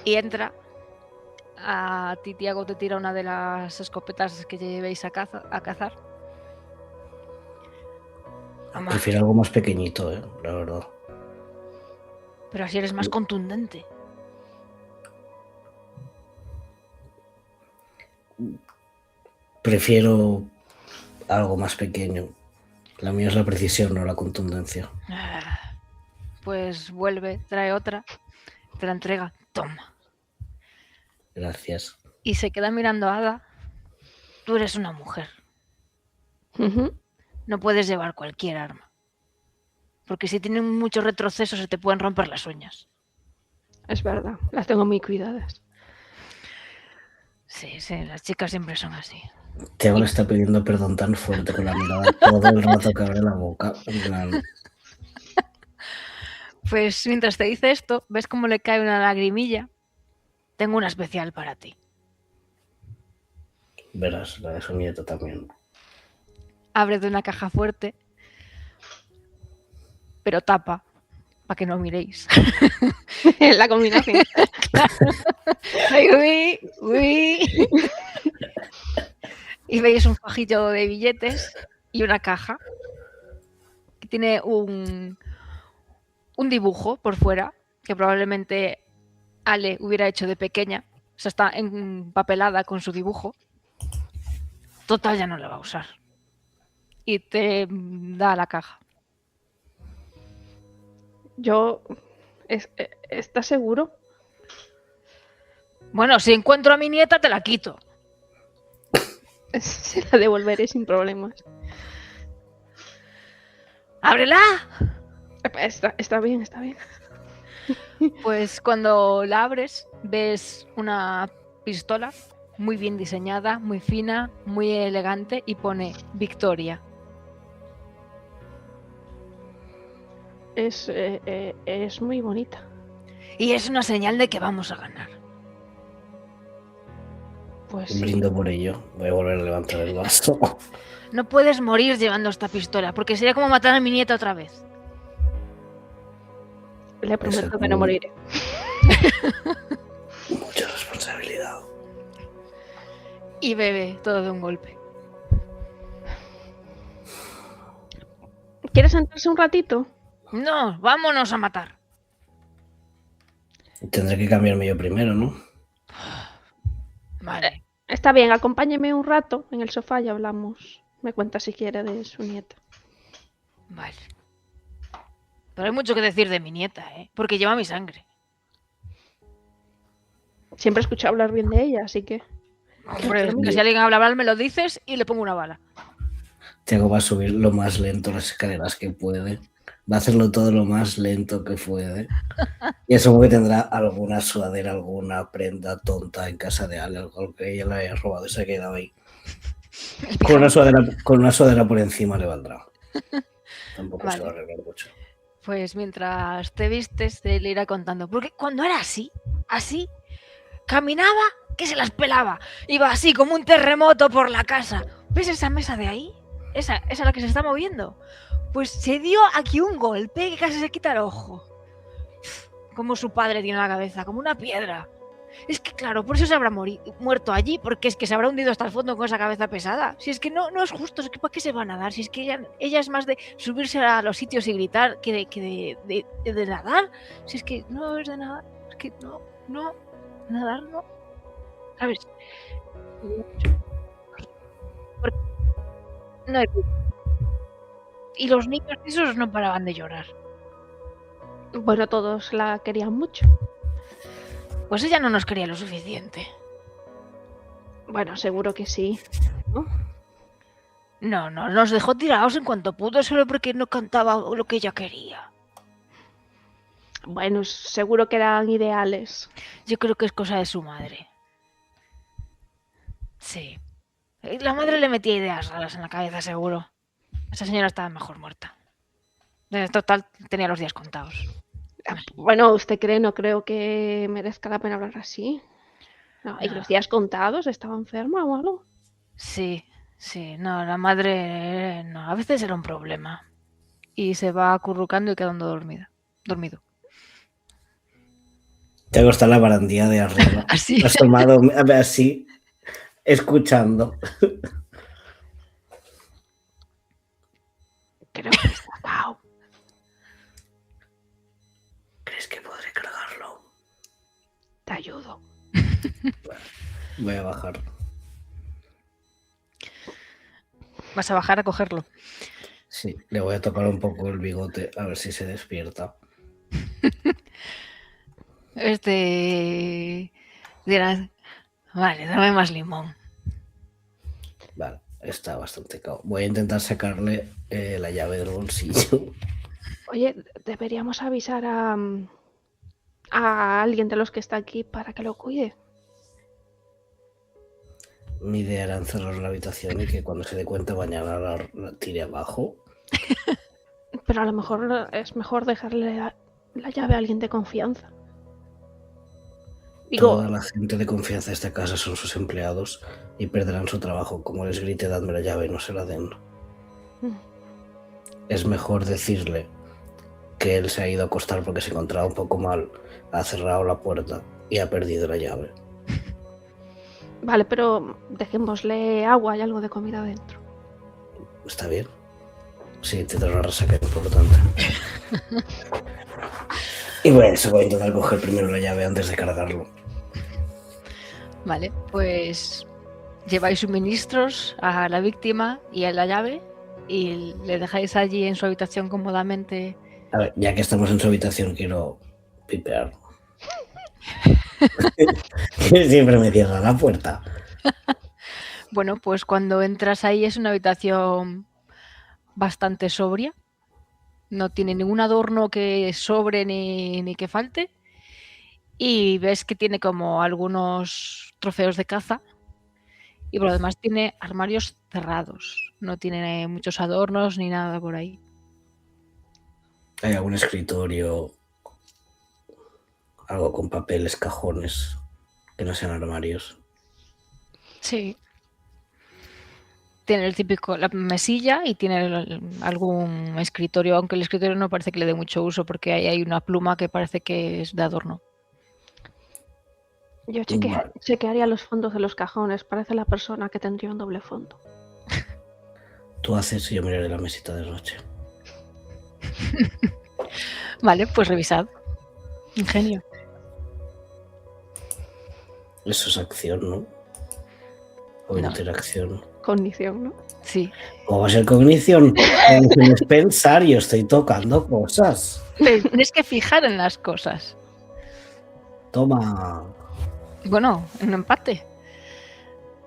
Y entra. A ti, Tiago, te tira una de las escopetas que llevéis a cazar. Toma. Prefiero algo más pequeñito, la verdad. Pero así eres más contundente. Prefiero algo más pequeño. La mía es la precisión, no la contundencia. Pues vuelve, trae otra, te la entrega. Toma. Gracias. Y se queda mirando a Ada. Tú eres una mujer. Ujú. No puedes llevar cualquier arma. Porque si tienen mucho retroceso se te pueden romper las uñas. Es verdad, las tengo muy cuidadas. Sí, sí, las chicas siempre son así. Tiago le está pidiendo perdón tan fuerte con la mirada todo el rato que abre la boca. En plan, Pues mientras te dice esto, ves cómo le cae una lagrimilla. Tengo una especial para ti. verás, la de su nieto también. Abre de una caja fuerte, pero tapa, para que no miréis. La combinación. Ay, uy, uy. Y veis un fajillo de billetes y una caja que tiene un dibujo por fuera que probablemente Ale hubiera hecho de pequeña. O sea, está empapelada con su dibujo. Total, ya no la va a usar. Y te da la caja. Yo. ¿Estás seguro? Bueno, si encuentro a mi nieta, te la quito. Se la devolveré sin problemas. ¡Ábrela! Está bien, está bien. Pues cuando la abres, ves una pistola muy bien diseñada, muy fina, muy elegante y pone Victoria. Es muy bonita. Y es una señal de que vamos a ganar. Pues sí. Brindo por ello. Voy a volver a levantar el vaso. No puedes morir llevando esta pistola, porque sería como matar a mi nieta otra vez. Le prometo Eso que no es moriré. mucha responsabilidad. Y bebe todo de un golpe. ¿Quieres sentarse un ratito? No, vámonos a matar. Tendré que cambiarme yo primero, ¿no? Vale. Está bien, acompáñeme un rato en el sofá y hablamos. Me cuenta si quiere de su nieta. Vale. Pero hay mucho que decir de mi nieta, ¿eh? Porque lleva mi sangre. Siempre escuché hablar bien de ella, así que. Hombre, que si alguien habla mal me lo dices y le pongo una bala. Tiago va a subir lo más lento las escaleras que puede. Va a hacerlo todo lo más lento que puede. Y asumo que tendrá alguna sudadera, alguna prenda tonta en casa de Ale, algo que ella le haya robado y se ha quedado ahí. Con una sudadera por encima le valdrá. Tampoco se va a Vale. arreglar mucho. Pues mientras te vistes, te le irá contando. Porque cuando era así, caminaba que se las pelaba. Iba así como un terremoto por la casa. ¿Ves esa mesa de ahí? Esa es la que se está moviendo. Pues se dio aquí un golpe que casi se quita el ojo. Como su padre tiene la cabeza, como una piedra. Es que claro, por eso se habrá muerto allí, porque es que se habrá hundido hasta el fondo con esa cabeza pesada. Si es que no es justo, es que ¿para qué se van a dar? Si es que ella es más de subirse a los sitios y gritar que de nadar. Si es que no es de nadar, es que no, nadar no. ¿Sabes? No hay... Y los niños esos no paraban de llorar. Bueno, todos la querían mucho. Pues ella no nos quería lo suficiente. Bueno, seguro que sí. No, nos dejó tirados en cuanto pudo solo porque no cantaba lo que ella quería. Bueno, seguro que eran ideales. Yo creo que es cosa de su madre. Sí. La madre le metía ideas raras en la cabeza, seguro. Esa señora estaba mejor muerta. En total, tenía los días contados. Bueno, ¿usted cree? No creo que merezca la pena hablar así. No, ¿y los días contados? ¿Estaba enferma o algo? Sí. No, la madre no. A veces era un problema. Y se va acurrucando y quedando dormido. Tiago está en la barandilla de arriba. Así. Asomado así, escuchando. Creo que está cao. ¿Crees que podré cargarlo? Te ayudo. Voy a bajar. Vas a bajar a cogerlo. Sí, le voy a tocar un poco el bigote a ver si se despierta. Dirás, vale, dame más limón. Vale, está bastante cao. Voy a intentar sacarle la llave del bolsillo. Oye, deberíamos avisar a alguien de los que está aquí para que lo cuide. Mi idea era encerrar la habitación y que cuando se dé cuenta mañana la tire abajo. Pero a lo mejor es mejor dejarle la llave a alguien de confianza. Digo, Toda la gente de confianza de esta casa son sus empleados y perderán su trabajo. Como les grite, dadme la llave y no se la den. Es mejor decirle que él se ha ido a acostar porque se encontraba un poco mal, ha cerrado la puerta y ha perdido la llave. vale, pero dejémosle agua y algo de comida dentro. ¿Está bien? Sí, te trae una resaca importante. Y bueno, eso voy a intentar coger primero la llave antes de cargarlo. Vale, pues lleváis suministros a la víctima y a la llave y le dejáis allí en su habitación cómodamente. A ver, ya que estamos en su habitación, quiero pipear. Siempre me cierra la puerta. Bueno, pues cuando entras ahí es una habitación bastante sobria. No tiene ningún adorno que sobre ni que falte. Y ves que tiene como algunos trofeos de caza. Y por lo demás tiene armarios cerrados. No tiene muchos adornos ni nada por ahí. Hay algún escritorio, algo con papeles, cajones, que no sean armarios. Sí. Tiene el típico, la mesilla y tiene algún escritorio, aunque el escritorio no parece que le dé mucho uso porque ahí hay una pluma que parece que es de adorno. Yo Vale. chequearía los fondos de los cajones. Parece la persona que tendría un doble fondo. Tú haces y yo miraré la mesita de noche. Vale, pues revisad. Ingenio. Eso es acción, ¿no? O No. interacción. Cognición, ¿no? Sí. ¿Cómo va a ser cognición? Cognición es pensar, yo estoy tocando cosas. Tienes que fijar en las cosas. Toma. Bueno, un empate.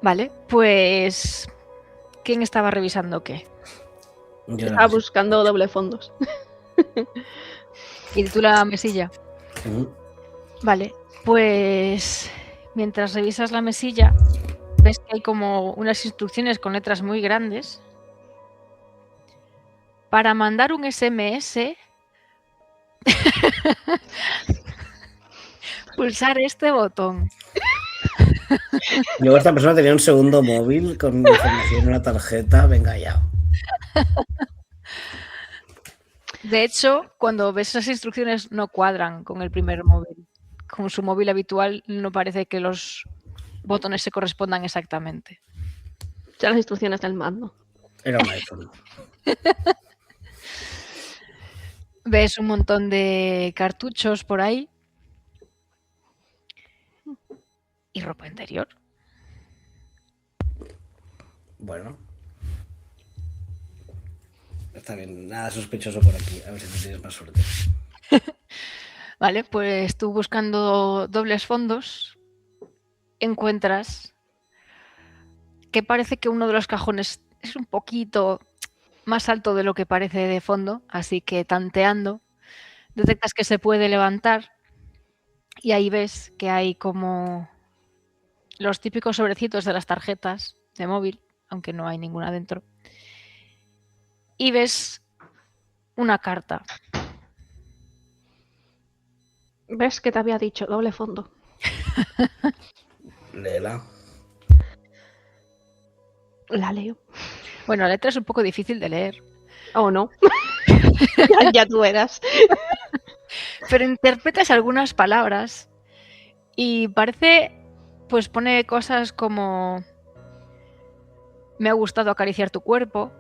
Vale, pues... ¿Quién estaba revisando qué? Yo Estaba buscando doble fondos. ¿Y tú la mesilla? Vale, pues... Mientras revisas la mesilla, ves que hay como unas instrucciones con letras muy grandes. Para mandar un SMS... pulsar este botón. Luego esta persona tenía un segundo móvil con información en una tarjeta. Venga ya. De hecho, cuando ves esas instrucciones no cuadran con el primer móvil. Con su móvil habitual no parece que los botones se correspondan exactamente. Ya las instrucciones del mando. Era un iPhone. Ves un montón de cartuchos por ahí. Y ropa interior. Bueno. Está bien, nada sospechoso por aquí. A ver si tú tienes más suerte. Vale, pues tú buscando dobles fondos encuentras que parece que uno de los cajones es un poquito más alto de lo que parece de fondo, así que tanteando detectas que se puede levantar y ahí ves que hay como los típicos sobrecitos de las tarjetas de móvil, aunque no hay ninguna dentro. Y ves una carta. ¿Ves que te había dicho doble fondo? Léela. La leo. Bueno, la letra es un poco difícil de leer, Oh, no. ya tú eras. pero interpretas algunas palabras y parece, pues pone cosas como me ha gustado acariciar tu cuerpo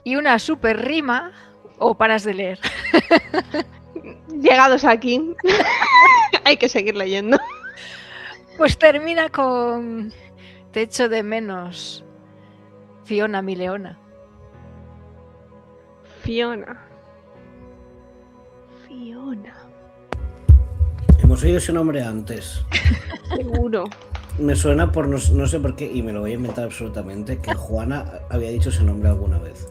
y una super rima o paras de leer. Llegados aquí, hay que seguir leyendo. Pues termina con te echo de menos, Fiona, mi leona. Fiona. Hemos oído ese nombre antes. Seguro. Me suena por no sé por qué, y me lo voy a inventar absolutamente, que Juana había dicho ese nombre alguna vez.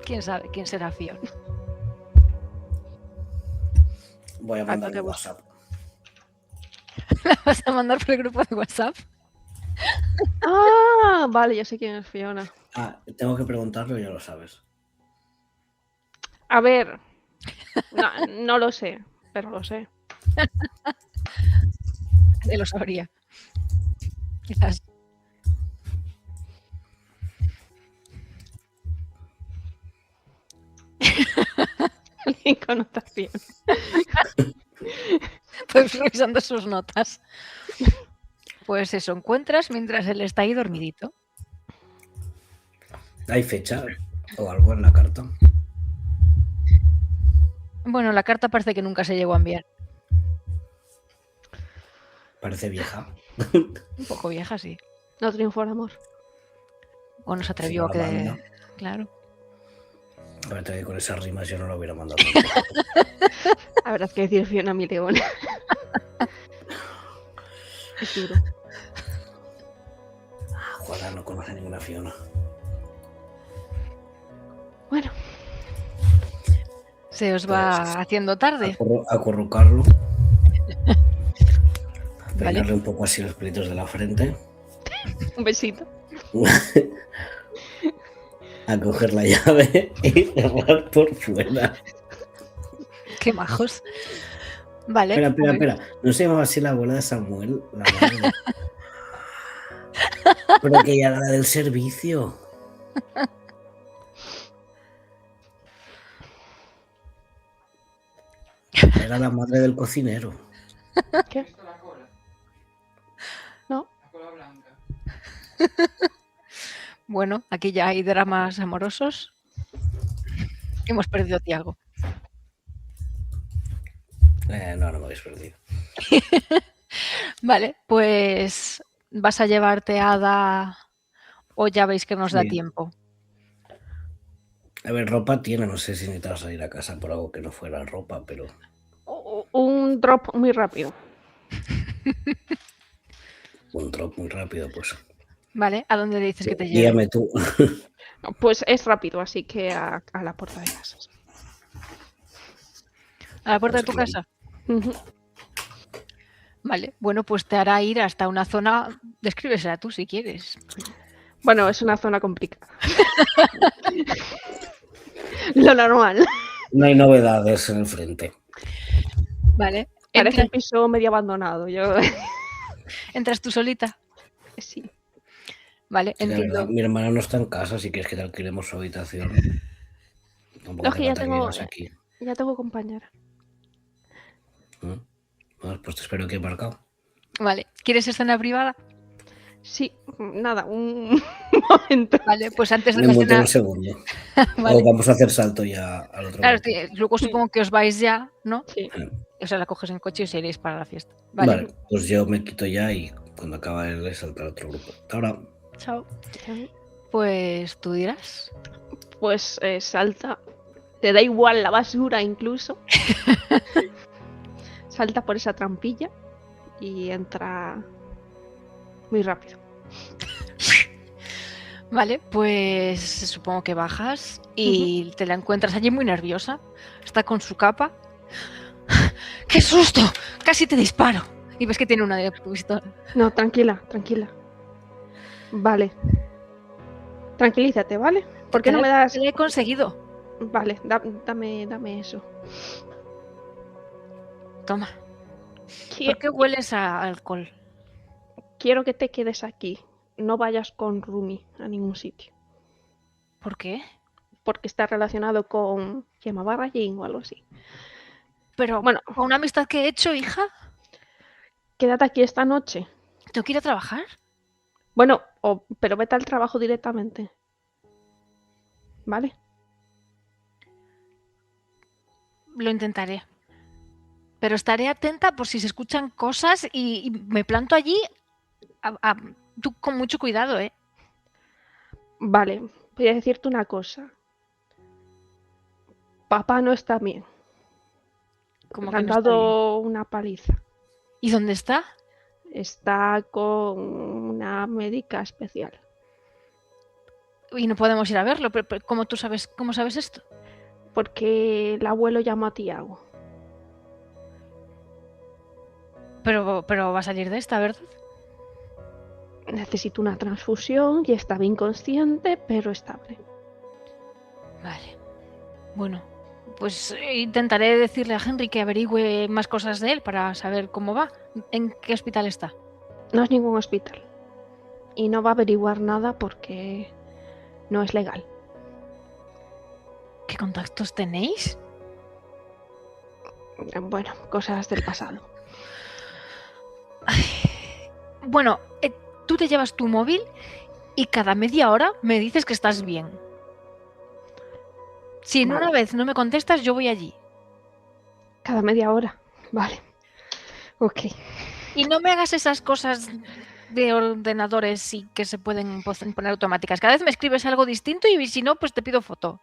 ¿Quién sabe? ¿Quién será Fiona? Voy a para mandarle que un busque. WhatsApp. ¿La vas a mandar por el grupo de WhatsApp? Ah, vale, ya sé quién es Fiona. Ah, tengo que preguntarlo y ya lo sabes. A ver, no lo sé, pero lo sé. Nadie lo sabría. Quizás. Alguien connotación. Pues revisando sus notas. Pues eso, encuentras mientras él está ahí dormidito. ¿Hay fecha o algo en la carta? Bueno, la carta parece que nunca se llegó a enviar. Parece vieja. Un poco vieja, sí. No triunfó el amor. O no se Si atrevió no a la que... manda. Claro. Aparte que con esas rimas yo no lo hubiera mandado tampoco. Habrá que decir Fiona mi león. Es duro. Juana no conoce ninguna Fiona. Bueno, Se os va haciendo tarde. Acurrucarlo. Vale. Peinarle un poco así los pelitos de la frente. un besito. A coger la llave y cerrar por fuera. Qué majos. Vale. Espera. ¿No se llamaba así la abuela de Samuel? La madre. Pero que ya era la del servicio. Era la madre del cocinero. ¿Qué? No. Bueno, aquí ya hay dramas amorosos. Hemos perdido a Tiago. No me habéis perdido. Vale, pues vas a llevarte a Ada o ya veis que nos da Sí. tiempo. A ver, ropa tiene, no sé si necesitas salir a casa por algo que no fuera ropa, pero Un drop muy rápido. un drop muy rápido, pues. Vale, ¿a dónde le dices que te lleve? Dígame tú. Pues es rápido, así que a la puerta de casa. ¿A la puerta de tu Pues casa? Ujú. Vale, bueno, pues te hará ir hasta una zona, descríbesela tú si quieres. Bueno, es una zona complicada. Lo normal. No hay novedades en el frente. Vale, Parece un piso medio abandonado. Yo entras tú solita. sí. Vale, Sí, la verdad, entiendo. mi hermana no está en casa, si quieres que te alquilemos su habitación. Tampoco No, es hace que ya falta que tengo, vivas aquí. ya tengo compañera. Bueno, pues te espero aquí aparcado. Vale, ¿quieres escena privada? Sí, nada, un momento. Vale, pues antes de Me la muteé escena... un segundo. Vale. O vamos a hacer salto ya al otro Claro, grupo. luego supongo que os vais ya, ¿no? Sí. O sea, la coges en coche y os iréis para la fiesta. Vale. Vale, pues yo me quito ya y cuando acaba él saltar al otro grupo. Hasta ahora. Chao. Pues tú dirás. Pues salta. Te da igual la basura incluso. Salta por esa trampilla y entra muy rápido. Vale, pues supongo que bajas y te la encuentras allí muy nerviosa. Está con su capa. ¡Qué susto! Casi te disparo. Y ves que tiene una de pistola. No, tranquila, tranquila. Vale. Tranquilízate, ¿vale? ¿Por qué no me das...? Te la he conseguido. Vale, dame eso. Toma. Qui- ¿Por qué hueles a alcohol? Quiero que te quedes aquí. No vayas con Rumi a ningún sitio. ¿Por qué? Porque está relacionado con Gemma Barragín o algo así. Pero, Bueno, ¿con una amistad que he hecho, hija? quédate aquí esta noche. ¿Tengo que ir a trabajar? Bueno, pero vete al trabajo directamente. ¿Vale? Lo intentaré. Pero estaré atenta por si se escuchan cosas y me planto allí. Tú con mucho cuidado, ¿eh? Vale, voy a decirte una cosa. Papá no está bien. Como Le que han no está bien. dado una paliza. ¿Y dónde está? está con una médica especial. Y no podemos ir a verlo, pero ¿cómo sabes esto? Porque el abuelo llamó a Tiago. Pero va a salir de esta, ¿verdad? Necesito una transfusión y estaba inconsciente, pero estable. Vale. Bueno, pues intentaré decirle a Henry que averigüe más cosas de él para saber cómo va. ¿En qué hospital está? No es ningún hospital. Y no va a averiguar nada porque no es legal. ¿Qué contactos tenéis? Bueno, cosas del pasado. Bueno, tú te llevas tu móvil y cada media hora me dices que estás bien. Si en Vale. una vez no me contestas, yo voy allí. Cada media hora. Vale. Ok. Y no me hagas esas cosas de ordenadores y que se pueden poner automáticas. Cada vez me escribes algo distinto y si no, pues te pido foto.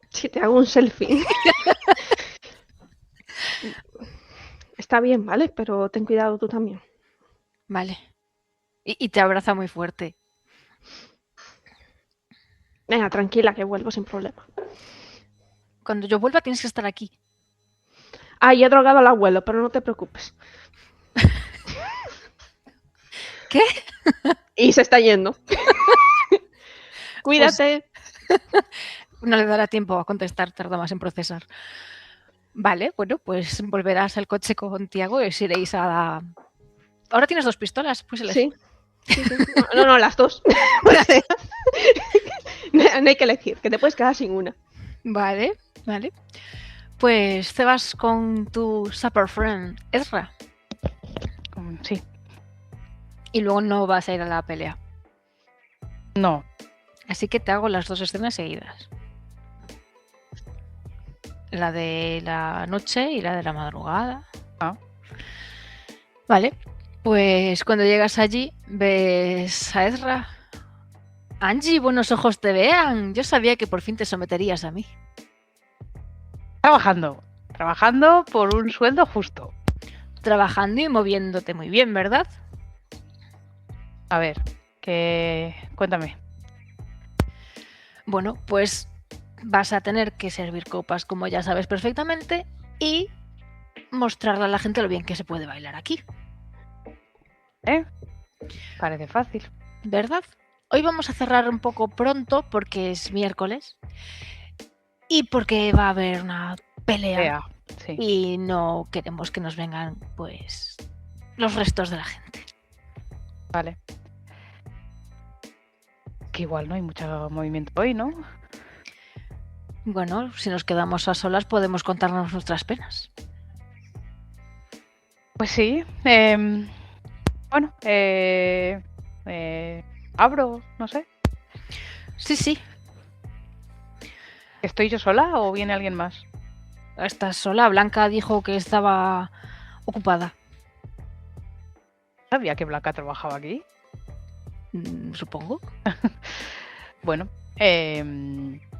Si te hago un selfie. Está bien, ¿vale? Pero ten cuidado tú también. Vale. Y te abraza muy fuerte. Venga, tranquila, que vuelvo sin problema. Cuando yo vuelva tienes que estar aquí. Ah, y he drogado al abuelo, pero no te preocupes. ¿Qué? Y se está yendo. Cuídate. No le dará tiempo a contestar, tarda más en procesar. Vale, bueno, pues volverás al coche con Tiago y os iréis a la... Ahora tienes 2 pistolas, pues Sí. Sí. No, las dos. O sea, no hay que elegir, que te puedes quedar sin una. Vale. Pues te vas con tu supper friend, Ezra. Sí. Y luego no vas a ir a la pelea. No. Así que te hago las 2 escenas seguidas. La de la noche y la de la madrugada. Ah. Vale. Pues cuando llegas allí, ves a Ezra. Angie, buenos ojos te vean. Yo sabía que por fin te someterías a mí. Trabajando por un sueldo justo. Trabajando y moviéndote muy bien, ¿verdad? A ver, cuéntame. Bueno, pues vas a tener que servir copas, como ya sabes perfectamente, y mostrarle a la gente lo bien que se puede bailar aquí. Parece fácil. ¿Verdad? Hoy vamos a cerrar un poco pronto porque es miércoles y porque va a haber una pelea Sí. y no queremos que nos vengan, pues, los restos de la gente. Vale. Que igual no hay mucho movimiento hoy, ¿no? Bueno, si nos quedamos a solas podemos contarnos nuestras penas. Pues sí. Bueno, abro, no sé. Sí. ¿Estoy yo sola o viene alguien más? Estás sola. Blanca dijo que estaba ocupada. ¿Sabía que Blanca trabajaba aquí? Supongo. Bueno,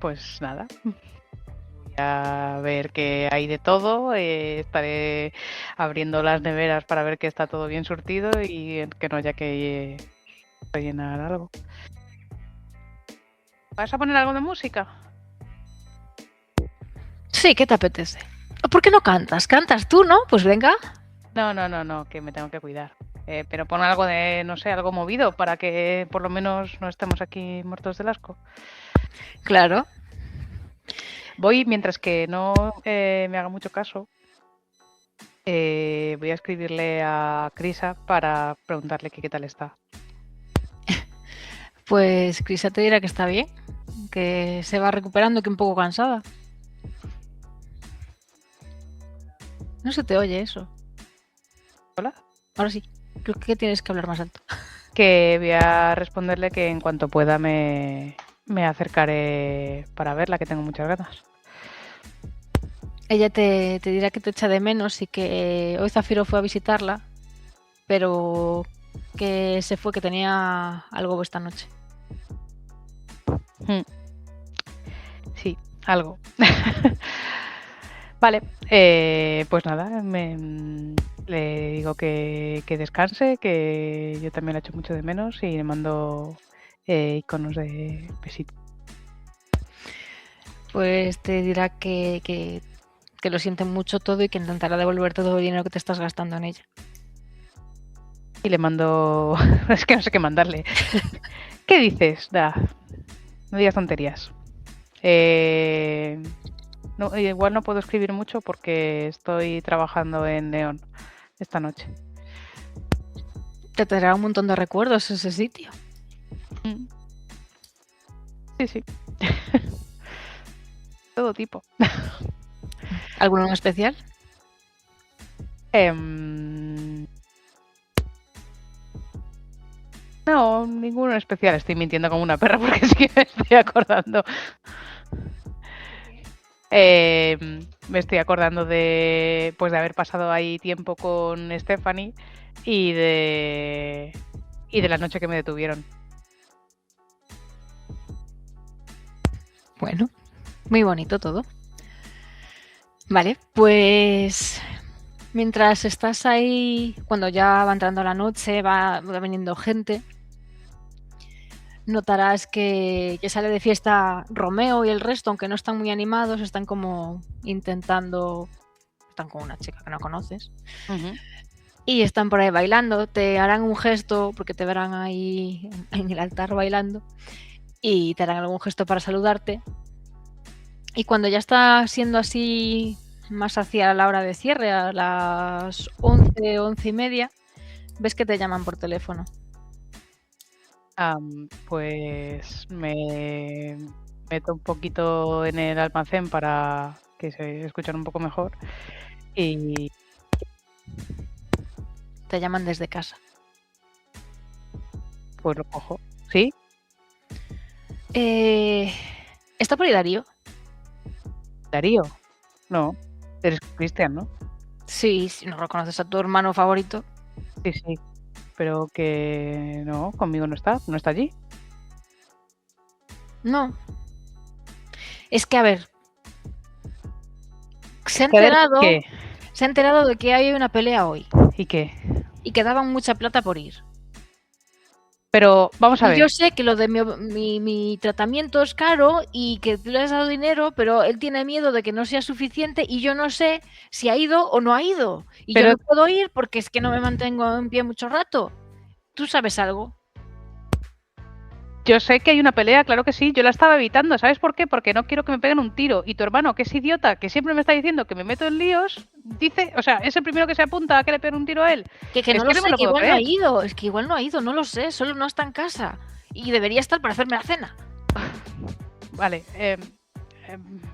pues nada. Voy a ver qué hay de todo. Estaré abriendo las neveras para ver que está todo bien surtido y que no haya que rellenar algo. ¿Vas a poner algo de música? Sí, ¿qué te apetece? ¿Por qué no cantas? ¿Cantas tú, no? Pues venga. No, que me tengo que cuidar. Pero pon algo de, no sé, algo movido para que por lo menos no estemos aquí muertos del asco. Claro. Voy, mientras que no me haga mucho caso, voy a escribirle a Crisa para preguntarle qué tal está. Pues Crisa te dirá que está bien, que se va recuperando, que un poco cansada. No se te oye eso. ¿Hola? Ahora sí. Creo que tienes que hablar más alto. Que voy a responderle que en cuanto pueda me acercaré para verla, que tengo muchas ganas. Ella te dirá que te echa de menos y que hoy Zafiro fue a visitarla, pero que se fue, que tenía algo esta noche. Sí, algo. Vale, pues nada, Le digo que descanse, que yo también la echo mucho de menos y le mando iconos de besito. Pues te dirá que lo siente mucho todo y que intentará devolverte todo el dinero que te estás gastando en ella. Y le mando... es que no sé qué mandarle. ¿Qué dices? No digas tonterías. No, igual no puedo escribir mucho porque estoy trabajando en Neón esta noche. Te traerá un montón de recuerdos ese sitio. Sí. Todo tipo. ¿Alguno en especial? No, ninguno en especial. Estoy mintiendo como una perra porque sí que me estoy acordando. Me estoy acordando de haber pasado ahí tiempo con Stephanie y de la noche que me detuvieron. Bueno, muy bonito todo. Vale, pues mientras estás ahí, cuando ya va entrando la noche, va viniendo gente, notarás que sale de fiesta Romeo y el resto, aunque no están muy animados, están como intentando... Están con una chica que no conoces. Y están por ahí bailando, te harán un gesto, porque te verán ahí en el altar bailando, y te harán algún gesto para saludarte. Y cuando ya está siendo así más hacia la hora de cierre, a las 11, 11 y media, ves que te llaman por teléfono. Pues me meto un poquito en el almacén para que se escuchen un poco mejor y... Te llaman desde casa. Pues lo cojo. ¿Sí? ¿Está por ahí Darío? ¿Darío? No, eres Cristian, ¿no? Sí, si no reconoces a tu hermano favorito. Sí, pero que no, conmigo no está allí. No. Es que, a ver, se ha enterado de que hay una pelea hoy. ¿Y qué? Y que daban mucha plata por ir. Pero vamos a ver. Yo sé que lo de mi tratamiento es caro y que le has dado dinero, pero él tiene miedo de que no sea suficiente y yo no sé si ha ido o no ha ido. Y yo no puedo ir porque es que no me mantengo en pie mucho rato. ¿Tú sabes algo? Yo sé que hay una pelea, claro que sí. Yo la estaba evitando. ¿Sabes por qué? Porque no quiero que me peguen un tiro. Y tu hermano, que es idiota, que siempre me está diciendo que me meto en líos, dice, o sea, es el primero que se apunta a que le peguen un tiro a él. Que no lo sé, que igual no ha ido. Es que igual no ha ido, no lo sé. Solo no está en casa. Y debería estar para hacerme la cena. Vale,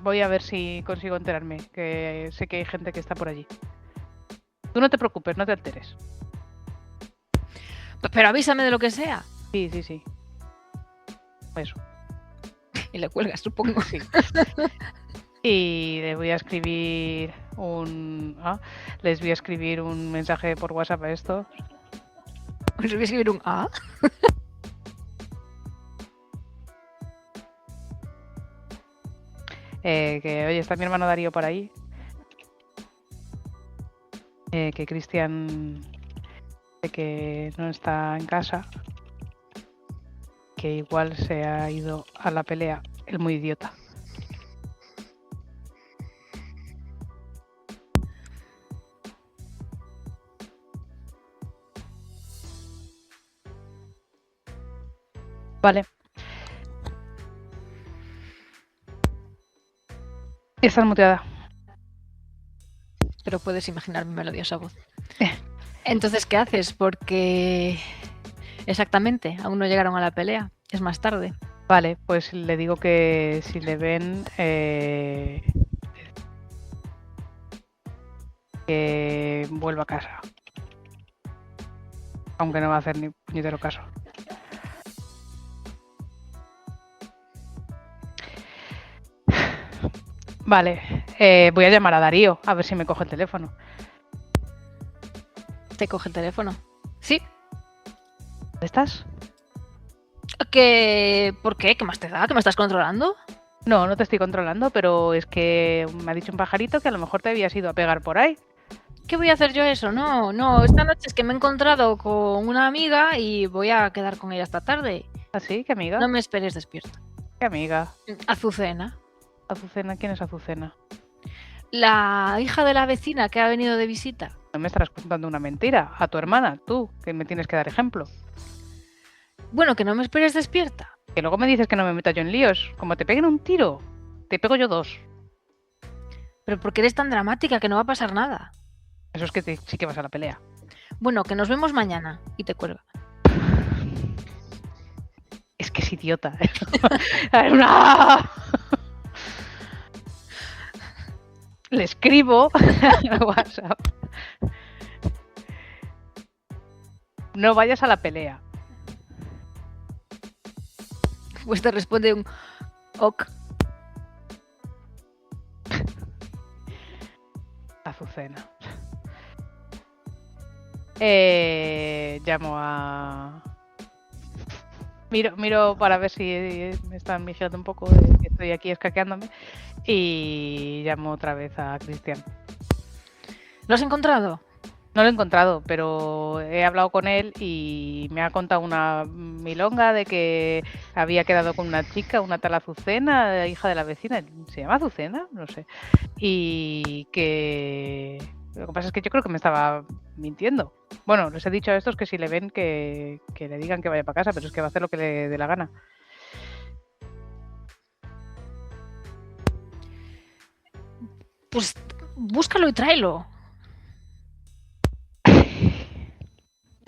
voy a ver si consigo enterarme, que sé que hay gente que está por allí. Tú no te preocupes, no te alteres. Pero avísame de lo que sea. Sí. Eso. Y le cuelgas, supongo. Sí. Y les voy a escribir un mensaje por WhatsApp a esto. Les voy a escribir un A. Que oye, está mi hermano Darío por ahí. Que Cristian que no está en casa. Que igual se ha ido a la pelea. El muy idiota. Vale. Estás muteada. Pero puedes imaginar mi melodiosa voz. Entonces, ¿qué haces? Porque exactamente, aún no llegaron a la pelea. Es más tarde. Vale, pues le digo que si le ven que vuelva a casa. Aunque no va a hacer ni puñetero caso. Vale, voy a llamar a Darío a ver si me coge el teléfono. ¿Te coge el teléfono? Sí. ¿Dónde estás? ¿Por qué? ¿Qué más te da? ¿Que me estás controlando? No te estoy controlando, pero es que me ha dicho un pajarito que a lo mejor te habías ido a pegar por ahí. ¿Qué voy a hacer yo eso? No, esta noche es que me he encontrado con una amiga y voy a quedar con ella esta tarde. ¿Así? ¿Qué amiga? No me esperes despierta. ¿Qué amiga? Azucena. Azucena, ¿quién es Azucena? La hija de la vecina que ha venido de visita. No me estarás contando una mentira. A tu hermana, tú, que me tienes que dar ejemplo. Bueno, que no me esperes despierta. Que luego me dices que no me meta yo en líos. Como te peguen un tiro, te pego yo 2. Pero porque eres tan dramática que no va a pasar nada. Eso es que sí que vas a la pelea. Bueno, que nos vemos mañana. Y te cuelga. Es que es idiota. ¡No! Le escribo a WhatsApp. No vayas a la pelea. Pues te responde un ok. Azucena. Llamo a... Miro para ver si me están vigilando un poco, que estoy aquí escaqueándome. Y llamo otra vez a Cristian. ¿Lo has encontrado? No lo he encontrado, pero he hablado con él y me ha contado una milonga de que había quedado con una chica, una tal Azucena, hija de la vecina. ¿Se llama Azucena? No sé. Y que... Lo que pasa es que yo creo que me estaba mintiendo. Bueno, les he dicho a estos que si le ven que le digan que vaya para casa, pero es que va a hacer lo que le dé la gana. Pues búscalo y tráelo.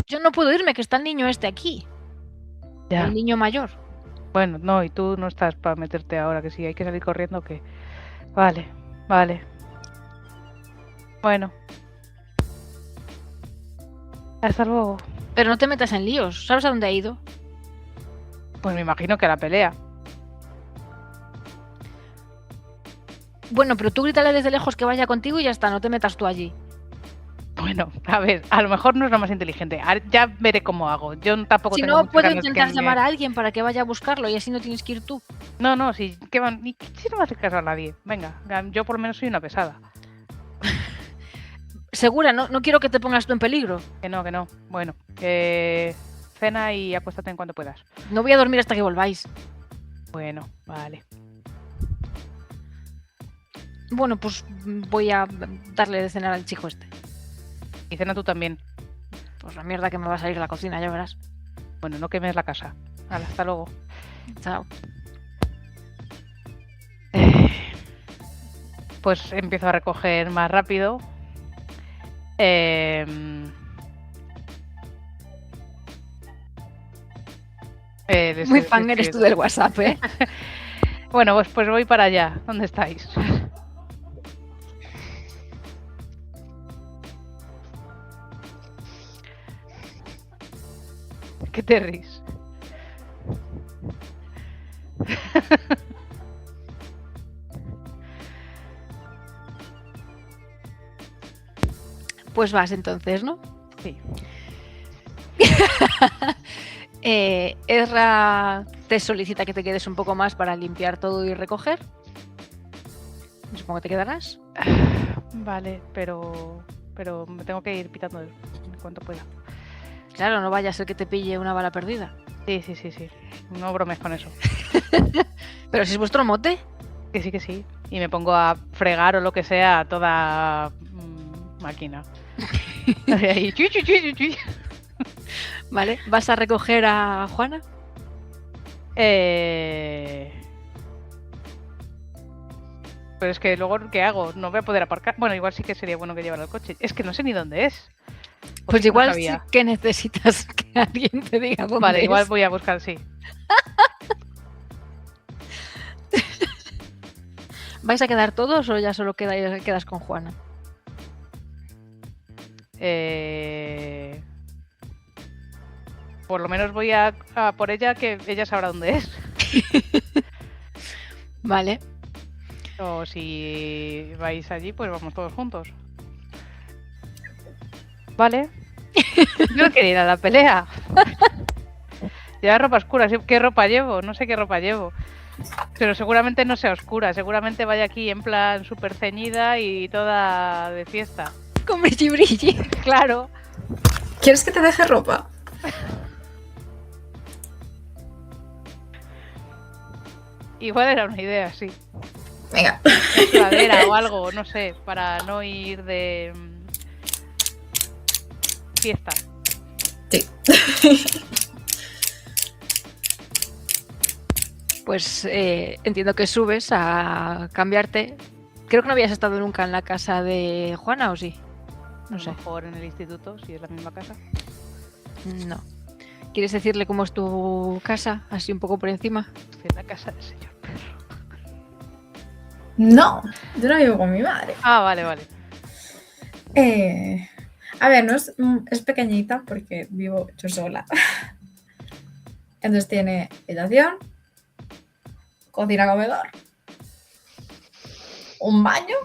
Yo no puedo irme, que está el niño este aquí. Ya. El niño mayor. Bueno, no, y tú no estás para meterte ahora, que sí, hay que salir corriendo, que... Vale. Bueno. Hasta luego. Pero no te metas en líos. ¿Sabes a dónde ha ido? Pues me imagino que a la pelea. Bueno, pero tú grítale desde lejos que vaya contigo y ya está, no te metas tú allí. Bueno, a ver, a lo mejor no es lo más inteligente. Ya veré cómo hago. Yo tampoco Si tengo no, muchas puedo ganas intentar que llamar a alguien para que vaya a buscarlo y así no tienes que ir tú. No, sí, ¿qué van? Si no me hace caso a nadie. Venga, yo por lo menos soy una pesada. Segura, no quiero que te pongas tú en peligro. Que no. Bueno, cena y acuéstate en cuanto puedas. No voy a dormir hasta que volváis. Bueno, vale. Bueno, pues voy a darle de cenar al chico este. Y cena tú también. Pues la mierda que me va a salir de la cocina, ya verás. Bueno, no quemes la casa. Hala, hasta luego. Chao. Pues empiezo a recoger más rápido. Muy fan eres tú del WhatsApp, ¿eh? Bueno, pues voy para allá. ¿Dónde estáis? ¿Qué te ríes? Pues vas entonces, ¿no? Sí. Ezra te solicita que te quedes un poco más para limpiar todo y recoger. Supongo que te quedarás. Vale, pero me tengo que ir pitando en cuanto pueda. Claro, no vaya a ser que te pille una bala perdida. Sí. No bromes con eso. Pero si es vuestro mote. Que sí. Y me pongo a fregar o lo que sea a toda máquina. Ahí, chui. Vale, ¿vas a recoger a Juana? Pero es que luego, ¿qué hago? No voy a poder aparcar. Bueno, igual sí que sería bueno que llevara el coche. Es que no sé ni dónde es. Pues sí, igual no sí sabía. que necesitas que alguien te diga dónde Vale, es. igual voy a buscar, sí. ¿Vais a quedar todos o ya solo quedas con Juana? Por lo menos voy a por ella, que ella sabrá dónde es. Vale. O si vais allí, pues vamos todos juntos. Vale. Yo no quería ir a la pelea. Llevar ropa oscura. ¿Qué ropa llevo? No sé qué ropa llevo. Pero seguramente no sea oscura. Seguramente vaya aquí en plan súper ceñida y toda de fiesta. Con brilli brilli, claro. ¿Quieres que te deje ropa? Igual era una idea, sí. Venga. Sudadera o algo, no sé, para no ir de fiesta. Sí. Pues entiendo que subes a cambiarte. Creo que no habías estado nunca en la casa de Juana, ¿o sí? No A sé. lo mejor en el instituto, si es la misma casa. No. ¿Quieres decirle cómo es tu casa? Así un poco por encima. Si es la casa del señor perro. No, yo no vivo con mi madre. Ah, vale, vale. A ver, no es pequeñita porque vivo yo sola. Entonces tiene habitación, cocina, comedor, un baño,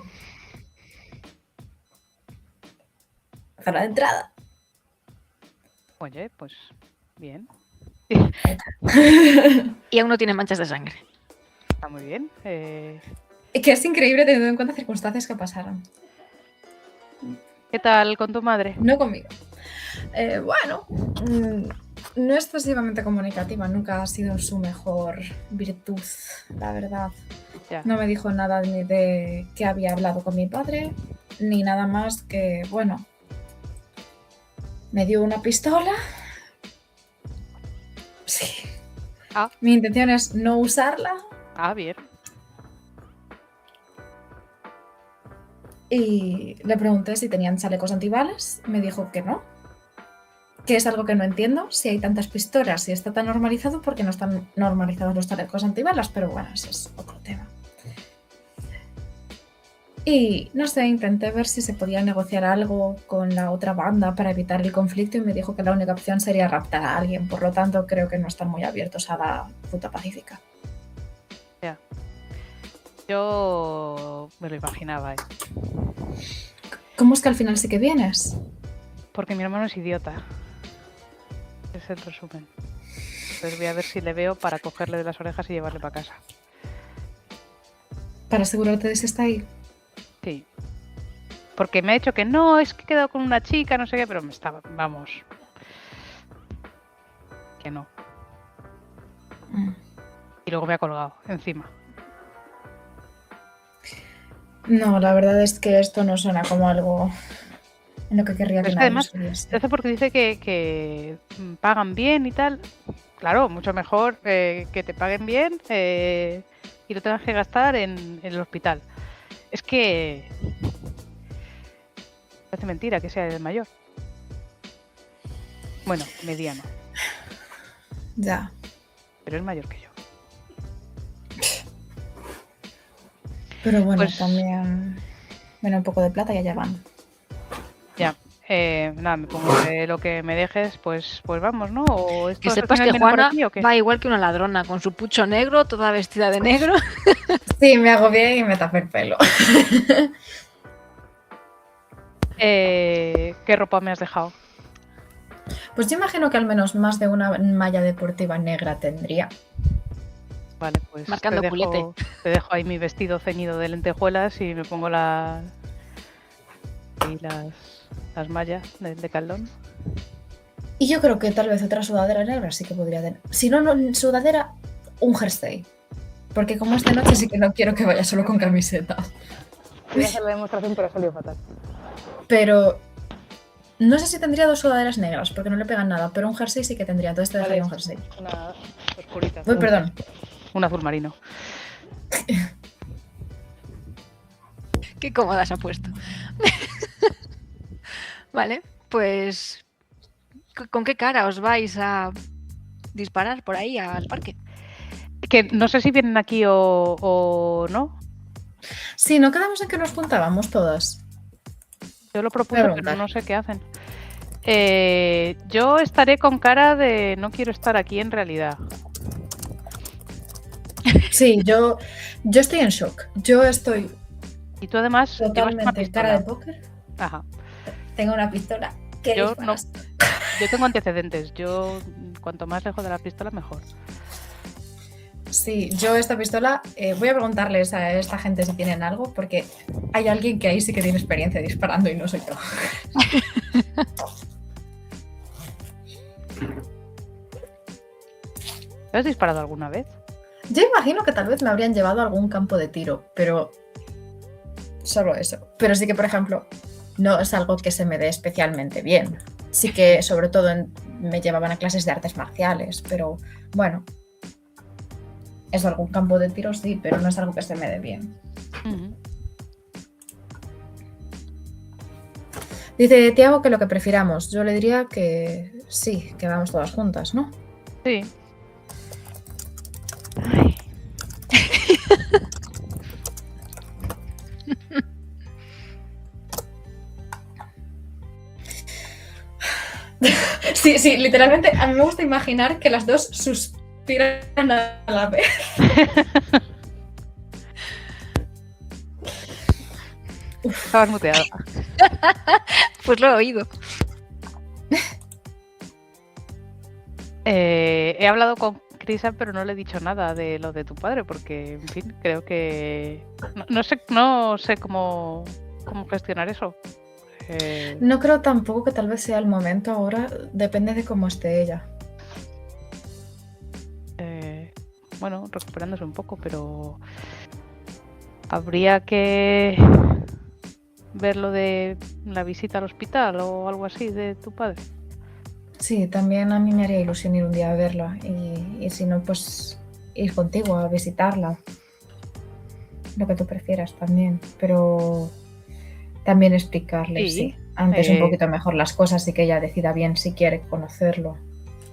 zona de entrada. Oye, pues bien. Y aún no tiene manchas de sangre. Está muy bien. Que es increíble teniendo en cuenta circunstancias que pasaron. ¿Qué tal con tu madre? No conmigo. Bueno, no es excesivamente comunicativa, nunca ha sido su mejor virtud, la verdad. Ya. No me dijo nada ni de que había hablado con mi padre, ni nada más que, bueno, me dio una pistola. Sí. Ah. Mi intención es no usarla Ah, bien. y le pregunté si tenían chalecos antibalas. Me dijo que no. Que es algo que no entiendo. Si hay tantas pistolas y está tan normalizado, ¿por qué no están normalizados los chalecos antibalas? Pero bueno, ese es otro tema. Y no sé, intenté ver si se podía negociar algo con la otra banda para evitar el conflicto y me dijo que la única opción sería raptar a alguien. Por lo tanto, creo que no están muy abiertos a la ruta pacífica. Yo me lo imaginaba, ¿Cómo es que al final sí que vienes? porque mi hermano es idiota. Es el resumen. Entonces voy a ver si le veo para cogerle de las orejas y llevarle para casa. Para asegurarte de si está ahí. Sí. Porque me ha dicho que no, es que he quedado con una chica, no sé qué, pero me estaba, vamos. Que no. Y luego me ha colgado encima. No, la verdad es que esto no suena como algo en lo que querría Pero que es que nadie además, estuviese. eso porque dice que pagan bien y tal. Claro, mucho mejor que te paguen bien y lo tengas que gastar en el hospital. Es que parece mentira que sea el mayor. Bueno, mediano, Ya. pero es mayor que yo. Pero bueno, Pues- también viene un poco de plata y allá van. Ya. Nada, me pongo de lo que me dejes, pues vamos, ¿no? ¿O Que estos al sepas final que vienen por Juana aquí o qué? va igual que una ladrona, con su pucho negro, toda vestida de negro. Sí, me agobié y me tapé el pelo. ¿Qué ropa me has dejado? Pues yo imagino que al menos más de una malla deportiva negra tendría. Vale, pues Marcando culete. te dejo ahí mi vestido ceñido de lentejuelas y me pongo las mallas de caldón. Y yo creo que tal vez otra sudadera negra sí que podría tener. Si no, sudadera, un jersey. Porque como esta noche sí que no quiero que vaya solo con camiseta. Voy a hacer la demostración, pero ha salido fatal. Pero no sé si tendría dos sudaderas negras, porque no le pegan nada, pero un jersey sí que tendría, entonces te dejaría un jersey. Una oscurita. Uy, perdón. Un azul marino. Qué cómoda se ha puesto. Vale, pues ¿con qué cara os vais a disparar por ahí al parque? Que no sé si vienen aquí o no. Sí, ¿no quedamos en que nos juntábamos todas? Yo lo Voy a propuse, pero preguntar. no sé qué hacen. Yo estaré con cara de no quiero estar aquí en realidad. Sí, yo estoy en shock. Yo estoy Y tú además llevas una totalmente cara de pistola. póker. Ajá. Tengo una pistola. ¿Qué Yo disparas? Yo tengo antecedentes. Yo cuanto más lejos de la pistola mejor. Sí, yo esta pistola, voy a preguntarles a esta gente si tienen algo, porque hay alguien que ahí sí que tiene experiencia disparando y no soy yo. ¿Has disparado alguna vez? Yo imagino que tal vez me habrían llevado a algún campo de tiro, pero solo eso. Pero sí que, por ejemplo, no es algo que se me dé especialmente bien. Sí que, sobre todo, me llevaban a clases de artes marciales, pero bueno, es algún campo de tiro, sí, pero no es algo que se me dé bien. Dice Tiago que lo que prefiramos. Yo le diría que sí, que vamos todas juntas, ¿no? Sí. Sí, sí, literalmente a mí me gusta imaginar que las dos suspiran a la vez. Estabas muteada. Pues lo he oído. He hablado con Crisa, pero no le he dicho nada de lo de tu padre, porque, en fin, creo que... No sé cómo gestionar eso. No creo tampoco que tal vez sea el momento ahora, depende de cómo esté ella. Bueno, recuperándose un poco, pero habría que ver lo de la visita al hospital o algo así de tu padre. Sí, también a mí me haría ilusión ir un día a verla y si no, pues ir contigo a visitarla. Lo que tú prefieras también, pero también explicarle, sí. Antes un poquito mejor las cosas y que ella decida bien si quiere conocerlo.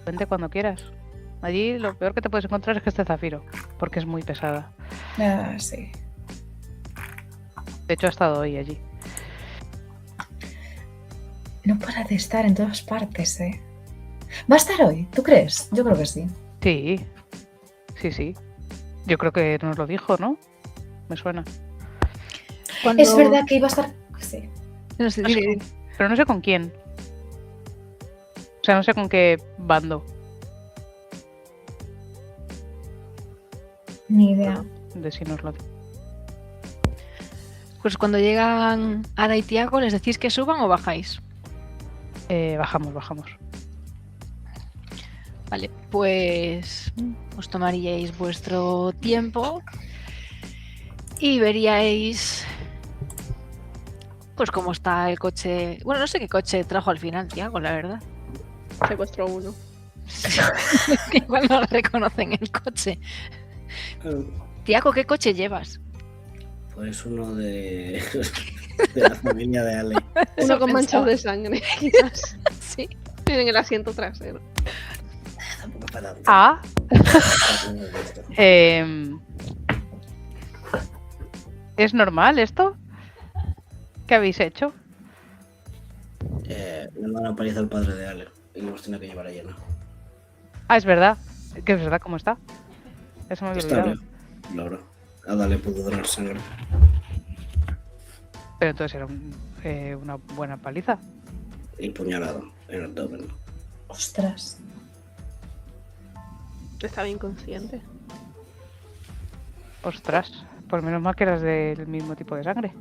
Vente cuando quieras. Allí lo peor que te puedes encontrar es que esté Zafiro, porque es muy pesada. Sí. De hecho, ha estado hoy allí. No para de estar en todas partes, ¿eh? ¿Va a estar hoy? ¿Tú crees? Yo creo que sí. Sí. Yo creo que nos lo dijo, ¿no? Me suena. Es verdad que iba a estar... Sí. No sé, pero no sé con quién. O sea, no sé con qué bando. Ni idea. De si nos lo dijo. Pues cuando llegan Ada y Tiago, ¿les decís que suban o bajáis? Bajamos. Vale, pues os tomaríais vuestro tiempo y veríais pues cómo está el coche. Bueno, no sé qué coche trajo al final Tiago, la verdad. Secuestró uno. Igual no reconocen el coche. Tiago, ¿qué coche llevas? Pues uno de la familia de Ale. Uno con manchas de sangre, quizás. Sí. En el asiento trasero. Tampoco para tanto. Ah. ¿Es normal esto? ¿Qué habéis hecho? Le han dado una paliza al padre de Ale y lo hemos tenido que llevar a lleno. Ah, es verdad. Que es verdad, ¿cómo está? Eso me había Está olvidado. bien, Laura. Ada le pudo donar sangre. Pero entonces era una buena paliza. Y puñalado en el abdomen. Ostras. Estaba inconsciente. Ostras, pues menos mal que eras del mismo tipo de sangre.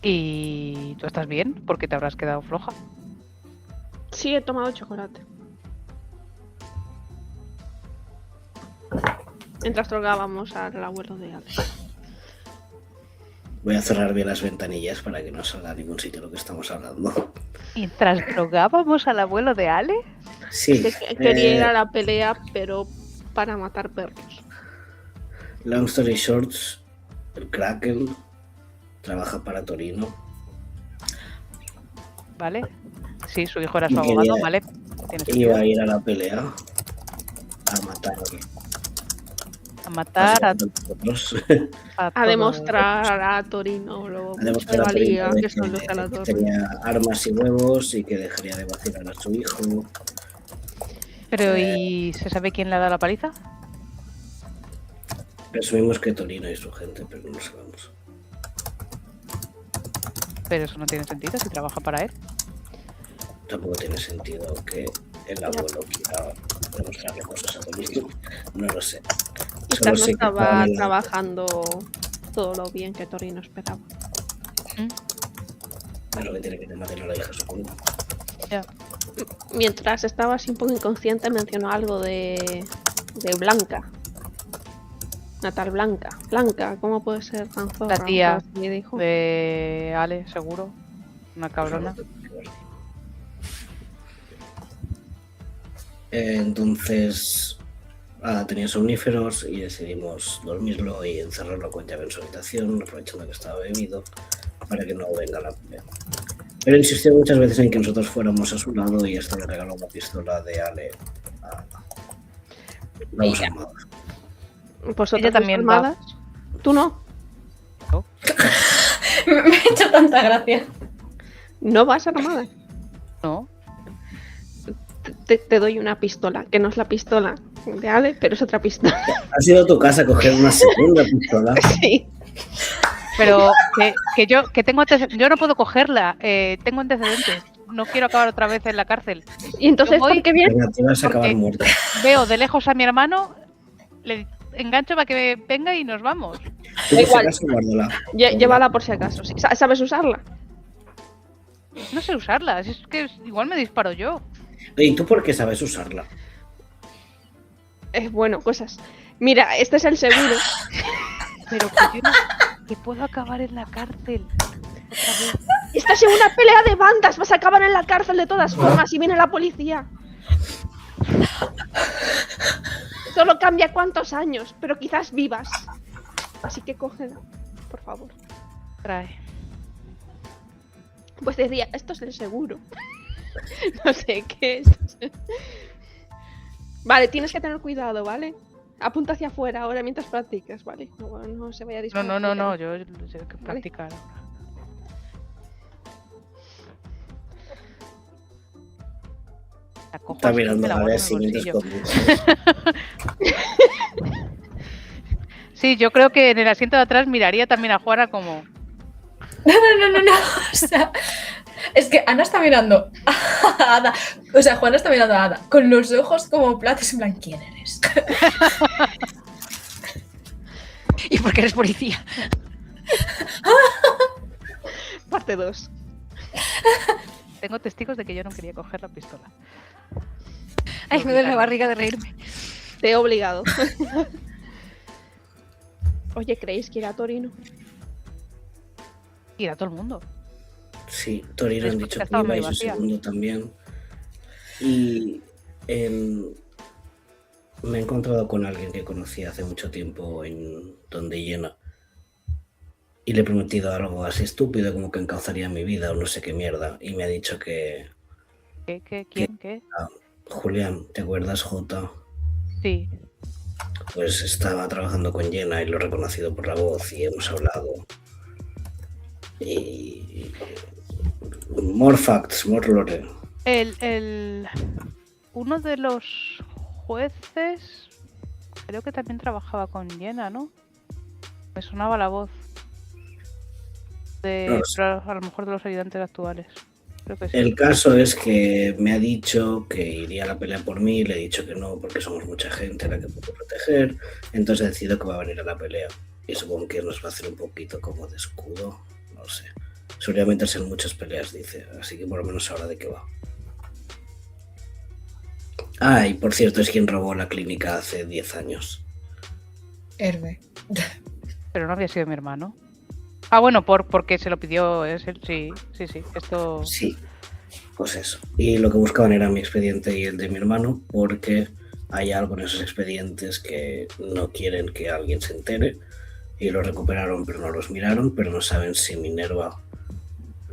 ¿Y tú estás bien? Porque te habrás quedado floja. Sí, he tomado chocolate. Mientras drogábamos al abuelo de Ale. Voy a cerrar bien las ventanillas para que no salga a ningún sitio lo que estamos hablando. ¿Mientras drogábamos al abuelo de Ale? Sí. Quería ir a la pelea, pero para matar perros. Long story short, el Kraken trabaja para Torino. ¿Vale? Sí, su hijo era su Y abogado, quería- ¿vale? Tiene Iba sentido. a ir a la pelea a matar A matar a nosotros. A todo- demostrar a Torino lo A mucho demostrar de a Torino valía de que son los que galadores. tenía armas y huevos y que dejaría de vacilar a su hijo. Pero ¿y se sabe quién le ha dado la paliza? Presumimos que Torino y su gente, pero no lo sabemos. Pero eso no tiene sentido si trabaja para él. Tampoco tiene sentido que el abuelo quiera demostrarle cosas a Torino. No lo sé. Quizás Solo no sé que estaba estaban en la- trabajando todo lo bien que Torino esperaba. Pero que tiene que te maten a la hija, supongo. Ya. Mientras estaba así un poco inconsciente, mencionó algo de Blanca. Natal Blanca. Blanca, ¿cómo puede ser tan zorra? La tía Pues me dijo. de Ale, seguro. Una cabrona. Entonces, tenía somníferos y decidimos dormirlo y encerrarlo con llave en su habitación, aprovechando que estaba bebido, para que no venga la pelea. Pero insistió muchas veces en que nosotros fuéramos a su lado y hasta le regaló una pistola de Ale a los Ella. armados. ¿Vosotras Ella también va. armadas? ¿Tú no? Me ha hecho tanta gracia. ¿No vas armada? ¿No? Te doy una pistola, que no es la pistola de Ale, pero es otra pistola. ¿Has ido a tu casa a coger una segunda pistola? Sí. Pero que tengo yo no puedo cogerla. Tengo antecedentes. No quiero acabar otra vez en la cárcel. Y entonces, Yo voy- ¿por qué bien? Venga, te vas a acabar Porque- muerta. Veo de lejos a mi hermano, le engancho para que venga y nos vamos. Tú, por si igual. acaso, guárdala. Llévala por si acaso. Sí, ¿sabes usarla? No sé usarla. Es que igual me disparo yo. ¿Y tú por qué sabes usarla? Bueno, cosas. Mira, este es el seguro. Pero que yo no, que puedo acabar en la cárcel. Otra vez. Estás en una pelea de bandas, vas a acabar en la cárcel de todas formas y viene la policía. Solo cambia cuántos años, pero quizás vivas. Así que cógela, por favor. Trae. Pues decía, esto es el seguro. No sé qué es. Vale, tienes que tener cuidado, ¿vale? Apunta hacia afuera ahora mientras practicas, ¿vale? No se vaya a disparar. No, yo tengo que practicar ahora. La cojo Está así, mirando me la a guardo ver en si el mientras bolsillo. conduce. Sí, yo creo que en el asiento de atrás miraría también a Juana como... No. O sea, es que Ana está mirando a Ada. O sea, Juana está mirando a Ada con los ojos como platos en plan, ¿quién eres? ¿Y por qué eres policía? Parte 2. Tengo testigos de que yo no quería coger la pistola. Ay, me duele la barriga de reírme. Te he obligado. Oye, ¿creéis que ir a Torino? Ir a todo el mundo. Sí, Torino han Después dicho que que estaba iba muy y su vacía. segundo también. Y me he encontrado con alguien que conocí hace mucho tiempo en donde llena. Y le he prometido algo así estúpido como que encauzaría mi vida o no sé qué mierda. Y me ha dicho que... ¿Quién? ¿Qué? Julián, ¿te acuerdas, Jota? Sí. Pues estaba trabajando con Jenna y lo he reconocido por la voz y hemos hablado. Y... More facts, more lore. Uno de los jueces creo que también trabajaba con Jenna, ¿no? Me sonaba la voz. No lo sé. Pero a lo mejor de los ayudantes actuales. Creo que sí. El caso es que me ha dicho que iría a la pelea por mí, le he dicho que no porque somos mucha gente a la que puedo proteger, entonces he decidido que va a venir a la pelea y supongo que nos va a hacer un poquito como de escudo, no sé. Solía meterse en muchas peleas, dice, así que por lo menos sabrá de qué va. Ah, y por cierto, es quien robó la clínica hace 10 años. Herbe. Pero no había sido mi hermano. Ah, bueno, porque se lo pidió. Es él, sí. Esto. Sí, pues eso. Y lo que buscaban era mi expediente y el de mi hermano, porque hay algo en esos expedientes que no quieren que alguien se entere y los recuperaron, pero no los miraron, pero no saben si Minerva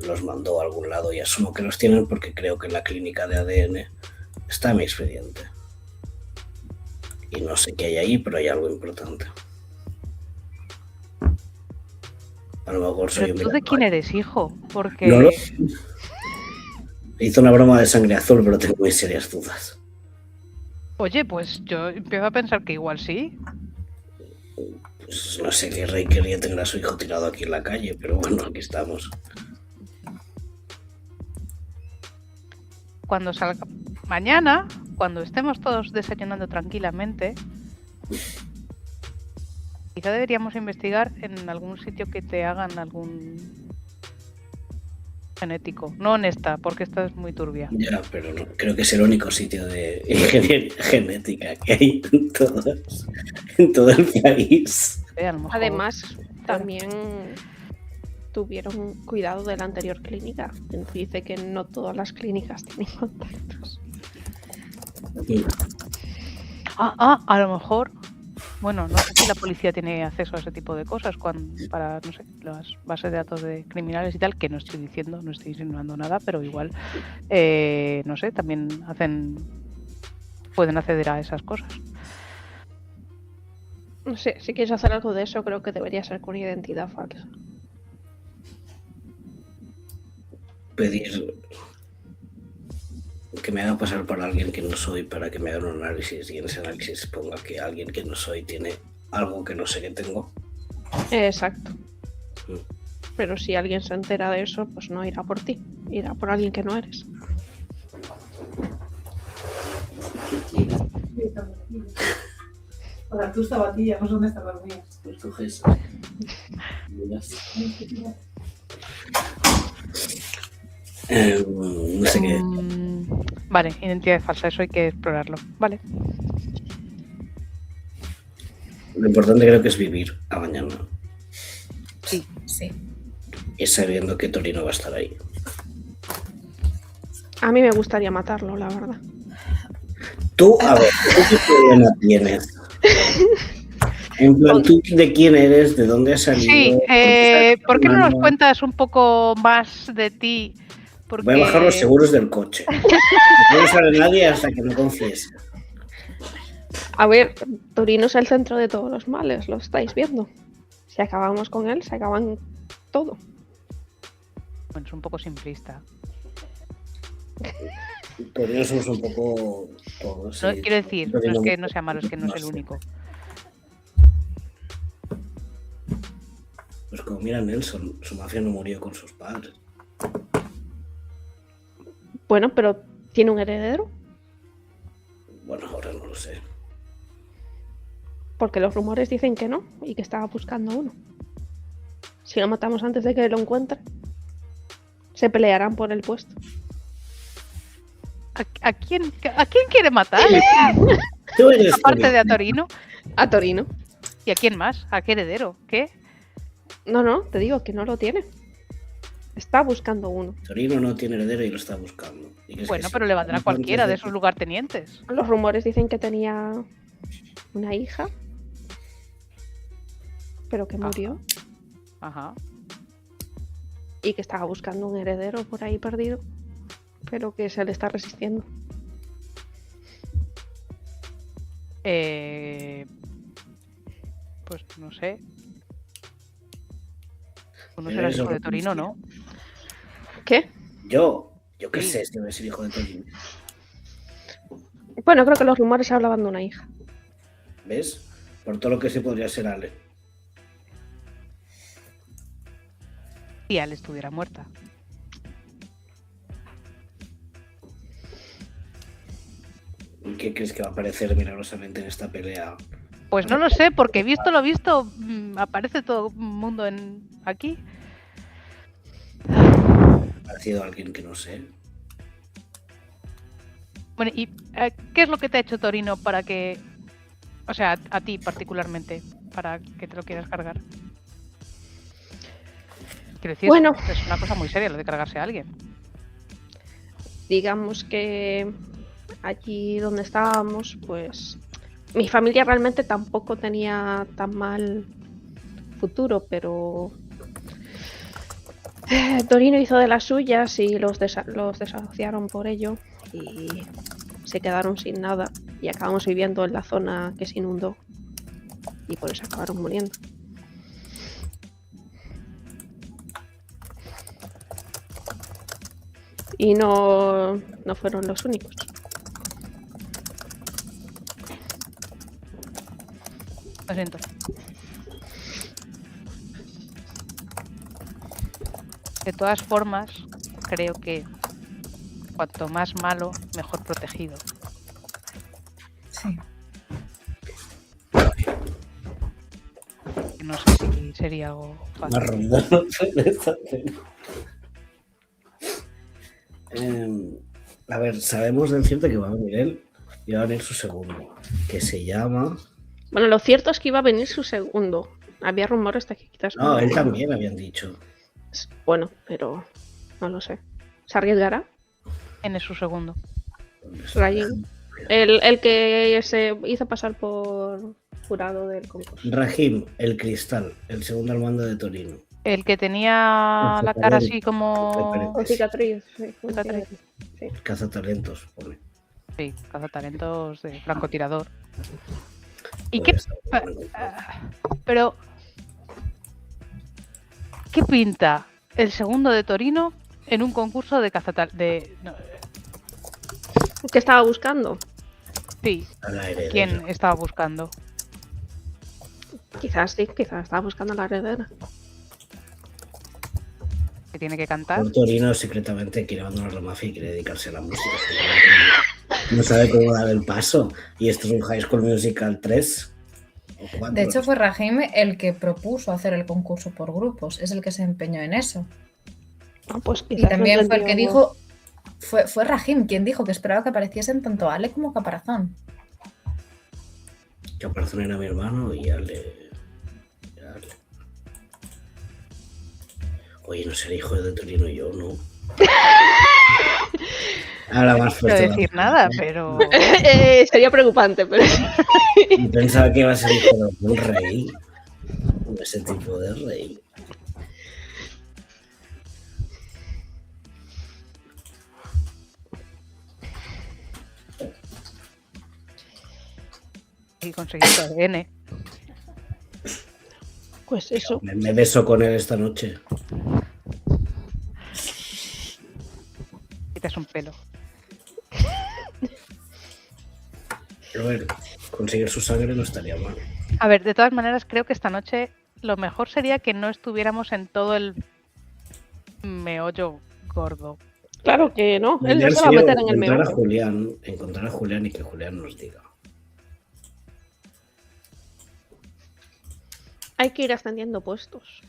los mandó a algún lado y asumo que los tienen porque creo que en la clínica de ADN está mi expediente. Y no sé qué hay ahí, pero hay algo importante. A lo mejor soy ¿Pero un tú de quién eres, hijo? Porque. No lo sé. Hizo una broma de sangre azul, pero tengo muy serias dudas. Oye, pues yo empiezo a pensar que igual sí. Pues no sé qué rey quería tener a su hijo tirado aquí en la calle, pero bueno, aquí estamos. Cuando salga. mañana, cuando estemos todos desayunando tranquilamente, quizá deberíamos investigar en algún sitio que te hagan algún genético. No en esta, porque esta es muy turbia. Ya, pero no, creo que es el único sitio de ingeniería genética que hay en todo el país. A lo mejor- Además, también tuvieron cuidado de la anterior clínica. Dice que no todas las clínicas tienen contactos. a lo mejor, bueno, no sé si la policía tiene acceso a ese tipo de cosas para, no sé, las bases de datos de criminales y tal, que no estoy diciendo, no estoy insinuando nada, pero igual, no sé, también pueden acceder a esas cosas. No sé, si quieres hacer algo de eso, creo que debería ser con identidad falsa. Pedir que me haga pasar por alguien que no soy para que me hagan un análisis y en ese análisis ponga que alguien que no soy tiene algo que no sé que tengo. Exacto. Mm. Pero si alguien se entera de eso, pues no irá por ti, irá por alguien que no eres. Para tus zapatillas, no sé dónde están las mías. Pues coges. No sé qué. Vale, identidad falsa, eso hay que explorarlo. Vale. Lo importante creo que es vivir a mañana. Sí. Y sabiendo que Torino va a estar ahí. A mí me gustaría matarlo, la verdad. Tú, a ver, ¿tú qué problema tienes? En plan, ¿tú de quién eres? ¿De dónde has salido? Sí, ¿por qué no nos hermano? cuentas un poco más de ti? Porque... Voy a bajar los seguros del coche. No sale nadie hasta que no confiese. A ver, Torino es el centro de todos los males, lo estáis viendo. Si acabamos con él, se acaban todo. Bueno, es un poco simplista. Torino somos un poco todos. No, sí. quiero decir, no Torino es que mucho. no sea malo, es que no es el único. Pues como mira Nelson, su mafia no murió con sus padres. Bueno, pero ¿tiene un heredero? Bueno, ahora no lo sé. Porque los rumores dicen que no y que estaba buscando uno. Si lo matamos antes de que lo encuentre, se pelearán por el puesto. ¿A quién quiere matar? Tú eres Aparte Torino. de a Torino. A Torino. ¿Y a quién más? ¿A qué heredero? ¿Qué? No, te digo que no lo tiene. Está buscando uno. Torino no tiene heredero y lo está buscando. ¿Y crees Bueno, que pero sí? le valdrá Entonces, cualquiera de esos lugartenientes. Los rumores dicen que tenía una hija, pero que murió Ajá. y que estaba buscando un heredero por ahí perdido, pero que se le está resistiendo. Pues no sé. Uno Pero será eso hijo de no Torino, coincide. ¿no? ¿Qué? Yo qué Sí. sé si voy a ser hijo de Torino. Bueno, creo que los rumores hablaban de una hija. ¿Ves? Por todo lo que se podría ser Ale. Si Ale estuviera muerta. ¿Y qué crees que va a aparecer milagrosamente en esta pelea? Pues no lo sé, porque visto lo visto, aparece todo el mundo aquí. ¿Ha aparecido alguien que no sé? Bueno, ¿y qué es lo que te ha hecho Torino para que... O sea, a ti particularmente, para que te lo quieras cargar? Quiero decir, Bueno. es una cosa muy seria lo de cargarse a alguien. Digamos que allí donde estábamos, pues mi familia realmente tampoco tenía tan mal futuro, pero Torino hizo de las suyas y los desahuciaron por ello y se quedaron sin nada y acabamos viviendo en la zona que se inundó y por eso acabaron muriendo. Y no fueron los únicos. Lo siento. De todas formas, creo que cuanto más malo, mejor protegido. Sí. No sé si sería algo Más fácil. ruido no puedes hacer. A ver, sabemos del cierto que va a venir él y va a venir su segundo, que se llama... Bueno, lo cierto es que iba a venir su segundo. Había rumores de que quizás... No, él también habían dicho. Bueno, pero no lo sé. ¿Se arriesgará? En su segundo. Rayín. El que se hizo pasar por jurado del concurso. Rahim, el cristal, el segundo al mando de Torino. El que tenía la cara así como... Con cicatriz, sí. con Cicatriz. cicatriz. Cazatalentos, pone. Sí, cazatalentos de francotirador. ¿Y Puede qué? estar bueno. Pero... ¿Qué pinta el segundo de Torino en un concurso de cazatal... ¿Qué estaba buscando? Sí, Al aire. ¿quién estaba buscando? Quizás sí, quizás estaba buscando la heredera. ¿Que tiene que cantar? Por Torino secretamente quiere abandonar la mafia y quiere dedicarse a la música. No sabe cómo dar el paso. Y esto es un High School Musical 3 o 4. De hecho, fue Rahim el que propuso hacer el concurso por grupos. Es el que se empeñó en eso. Ah, pues Y quizás también no fue el que entendió- dijo... Fue Rahim quien dijo que esperaba que apareciesen tanto Ale como Caparazón. Caparazón era mi hermano y Ale. Oye, no será hijo de Torino yo, ¿no? Ahora más No fuerte. quiero decir nada, pero... Sería preocupante, pero Pensaba que iba a ser hijo de un rey. Ese tipo de rey. Y conseguir su ADN. pues eso. Me beso con él esta noche. Quitas un pelo. A ver, conseguir su sangre no estaría mal. A ver, de todas maneras, creo que esta noche lo mejor sería que no estuviéramos en todo el meollo gordo. Claro que no, él no Hubiera se va a sido meter en el encontrar a meollo. encontrar a Julián y que Julián nos diga. Hay que ir ascendiendo puestos.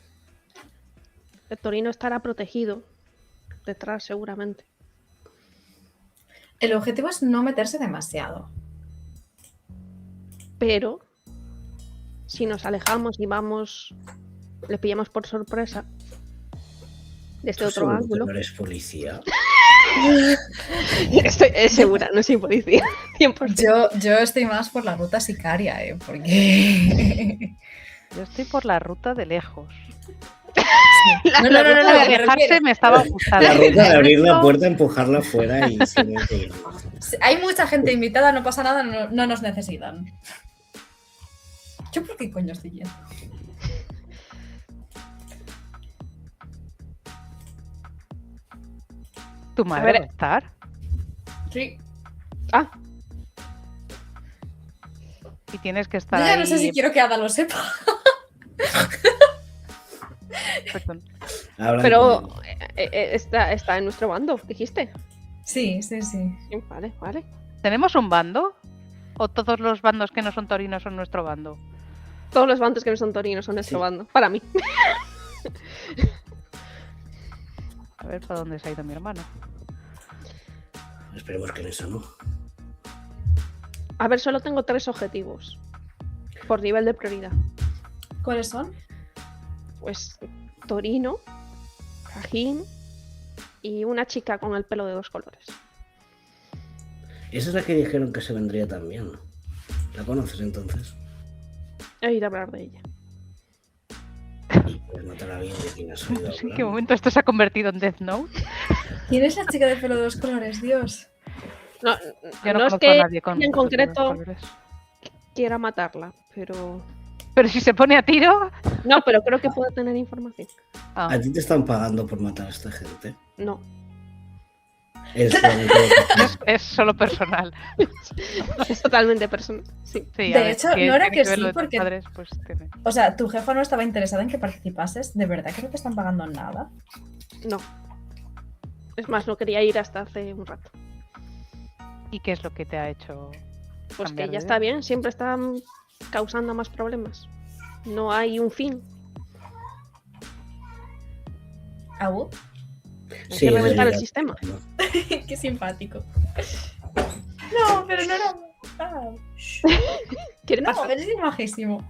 El Torino estará protegido detrás seguramente. El objetivo es no meterse demasiado. Pero si nos alejamos y vamos, le pillamos por sorpresa desde otro ¿Seguro que ángulo. no eres policía? Estoy segura, no soy policía. 100%. Yo estoy más por la ruta sicaria, porque... Yo estoy por la ruta de lejos. No, La ruta de me alejarse refiero- me estaba gustando. La ruta de abrir la Esto- puerta, empujarla afuera y simplemente ir. Hay mucha gente invitada, no pasa nada, no nos necesitan. ¿Yo por qué coño estoy yendo? ¿Tu madre ver, va a estar? Sí. Ah, Y tienes que Yo estar ya ahí... no sé si quiero que Ada lo sepa. Perdón. Hablan pero con está en nuestro bando, dijiste. Sí, sí, sí. Sí, vale, vale. ¿Tenemos un bando? ¿O todos los bandos que no son torinos son nuestro bando? Todos los bandos que no son torinos son nuestro Sí. bando. Para mí. A ver para dónde se ha ido mi hermano. él. Esperemos que en eso no. A ver, solo tengo 3 objetivos. Por nivel de prioridad. ¿Cuáles son? Pues Torino, Cajín y una chica con el pelo de 2 colores. Esa es la que dijeron que se vendría también. ¿La conoces entonces? He oído hablar de ella. Y puedes matar a alguien de quien has oído No sé en hablar. qué momento esto se ha convertido en Death Note. ¿Quién es la chica de pelo de 2 colores? Dios. No, Yo no, no es conozco que a nadie con ella en pelos de los concreto colores. quiera matarla, pero... Pero si se pone a tiro... No, pero creo que puede tener información. Ah, ¿A ti te están pagando por matar a esta gente? No. Es solamente es solo personal. Es totalmente personal. Sí. Sí, De a ver, hecho, si no era tiene que ver sí, lo de tus porque- padres, pues tiene. O sea, tu jefa no estaba interesada en que participases. ¿De verdad que no te están pagando nada? No. Es más, no quería ir hasta hace un rato. ¿Y qué es lo que te ha hecho Pues cambiar que de ya idea? está bien, siempre está causando más problemas. No hay un fin. ¿Abu? Hay que reventar el debería- sistema. Qué simpático. No, pero no era... Ah, ¿Qué le no, pasa? eres majísimo.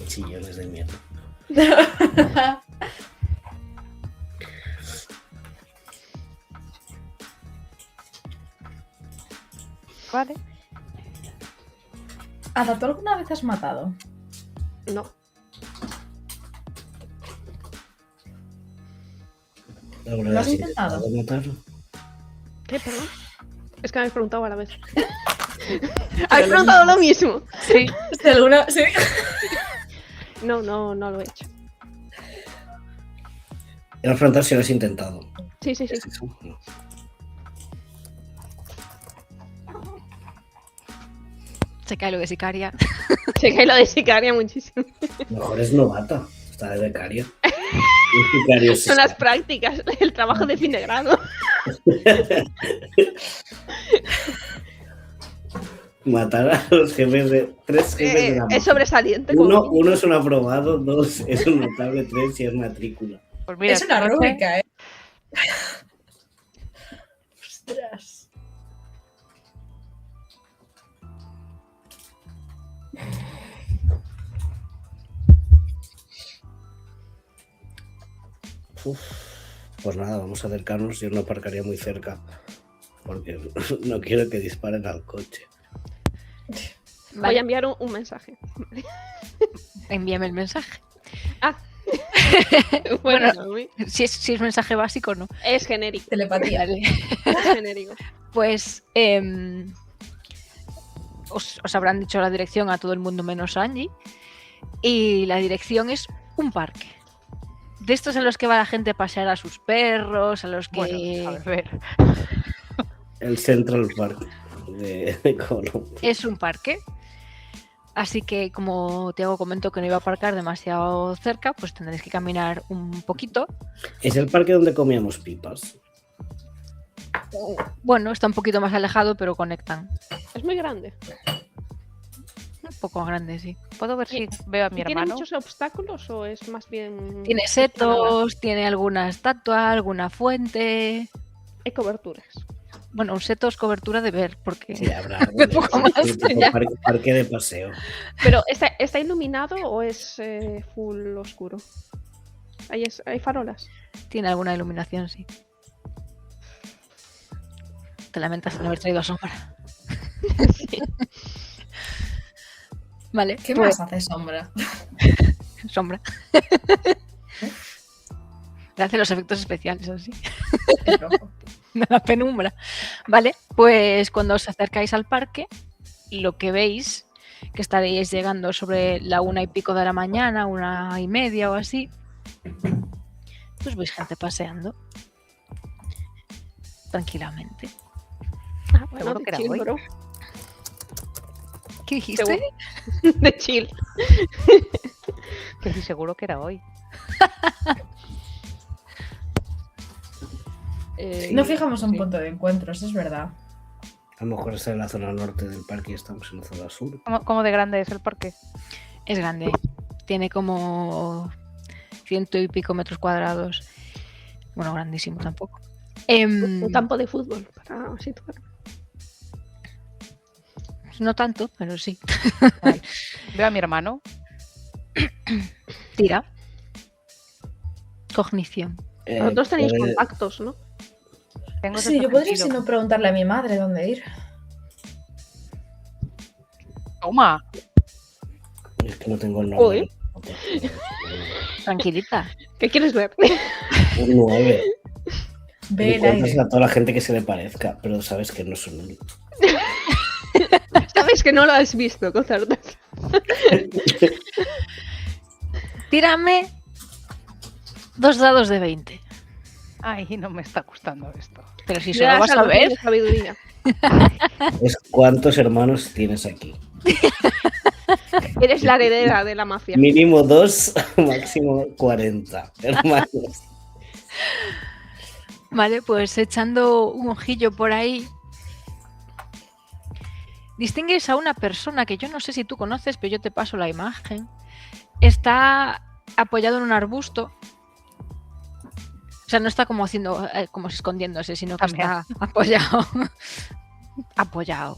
Chillones de mierda. Vale. Ada, ¿tú alguna vez has matado? No. ¿Alguna ¿Lo has vez intentado? matarlo? ¿Qué, perdón? Es que me habéis preguntado a la vez. Habéis preguntado lo mismo. Sí. ¿Sí, alguna? Sí. No lo he hecho. Era preguntar si lo has intentado. Sí. ¿Es eso? No. Se cae lo de sicaria. Se cae lo de sicaria muchísimo. Mejor es novata. Está de becaria. Un sicario es Son las prácticas, el trabajo de fin de grado. matar a los jefes de... 3 jefes de la Es mafia. sobresaliente. como mínimo. Uno es un aprobado, 2 es un notable, 3 si es matrícula. Pues mira, Es una fíjate, rúbrica, ¿eh? Ostras. Uf, pues nada, vamos a acercarnos. Yo no aparcaría muy cerca porque no quiero que disparen al coche. Voy Vale, a enviar un mensaje. envíame el mensaje. Bueno, Si es mensaje básico, no. es genérico. Telepatía. Vale. Es genérico. Pues os habrán dicho la dirección a todo el mundo menos a Angie. Y la dirección es un parque. De estos en los que va la gente a pasear a sus perros, a los que... bueno, a ver. El Central Park de Colombia. Es un parque. Así que, como Tiago comentó que no iba a aparcar demasiado cerca, pues tendréis que caminar un poquito. Es el parque donde comíamos pipas. Bueno, está un poquito más alejado, pero conectan. Es muy grande. Un poco grande, sí. ¿Puedo ver si veo a mi ¿Tiene hermano? muchos obstáculos o es más bien...? Tiene setos, tiene alguna estatua, alguna fuente. Hay coberturas. Bueno, un seto es cobertura de ver, porque... Sí, habrá Un poco más, ya. parque de paseo. Pero, ¿está iluminado o es full oscuro? ¿Hay farolas? Tiene alguna iluminación, sí. Te lamentas de no haber traído sombra. Sí. Vale, ¿Qué pues, más hace sombra? sombra. Le hace los efectos especiales así. Qué rojo. De la penumbra. Vale, pues cuando os acercáis al parque, lo que veis, que estaréis llegando sobre la 1:00 de la mañana, 1:30 o así, pues veis gente paseando. Tranquilamente. Ah, bueno, Seguro de que era chill, hoy. bro. ¿Qué dijiste? Seguro. De chill. Que sí, seguro que era hoy. No fijamos un sí. punto de encuentro, eso es verdad. A lo mejor está en la zona norte del parque y estamos en la zona sur. ¿Cómo de grande es el parque? Es grande. Tiene como 100 y pico metros cuadrados. Bueno, grandísimo tampoco. Un campo de fútbol para situar. No tanto, pero sí. Veo a mi hermano. Tira. Cognición. Vosotros tenéis puede- contactos, ¿no? Tengo Sí, yo podría, si sentido. no, preguntarle a mi madre dónde ir. Toma. Es que no tengo el Uy. nombre. Tranquilita. ¿Qué quieres ver? Un 9. Ve el Encuentras aire. a toda la gente que se le parezca, pero sabes que no son él. Sabes que no lo has visto con certeza. Tírame 2 dados de 20. Ay, no me está gustando esto. Pero si Me solo das vas a algo de ver. sabiduría. Es ¿cuántos hermanos tienes aquí? Eres la heredera de la mafia. Mínimo 2, máximo 40 hermanos. Vale, pues echando un ojillo por ahí, distingues a una persona que yo no sé si tú conoces, pero yo te paso la imagen. Está apoyado en un arbusto. O sea, no está como haciendo, como escondiéndose, sino que También. está apoyado. Apoyado.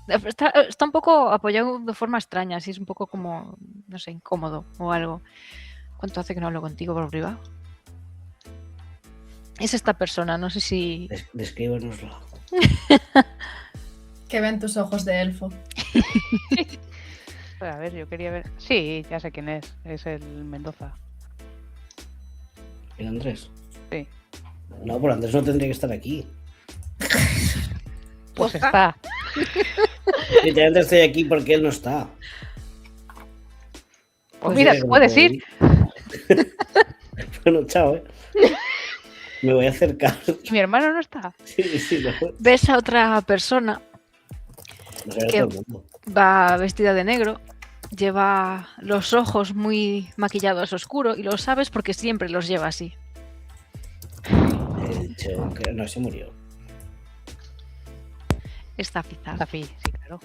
Está un poco apoyado de forma extraña, así es un poco como, no sé, incómodo o algo. ¿Cuánto hace que no hablo contigo por privado? Es esta persona, no sé si... Descríbanoslo. Que ven tus ojos de elfo. A ver, yo quería ver. Sí, ya sé quién es. Es el Mendoza. ¿El Andrés? Sí. No, pero Andrés no tendría que estar aquí. Pues está. Literalmente estoy aquí porque él no está. Pues mira, que no puedes puedo ir. Bueno, chao, Me voy a acercar. Y mi hermano no está. Sí, no. Ves a otra persona, No sé, ¿Qué? todo el mundo. va vestida de negro, lleva los ojos muy maquillados oscuro y lo sabes porque siempre los lleva así. He dicho que no, se murió. Está Fizar. Zafi, sí, claro.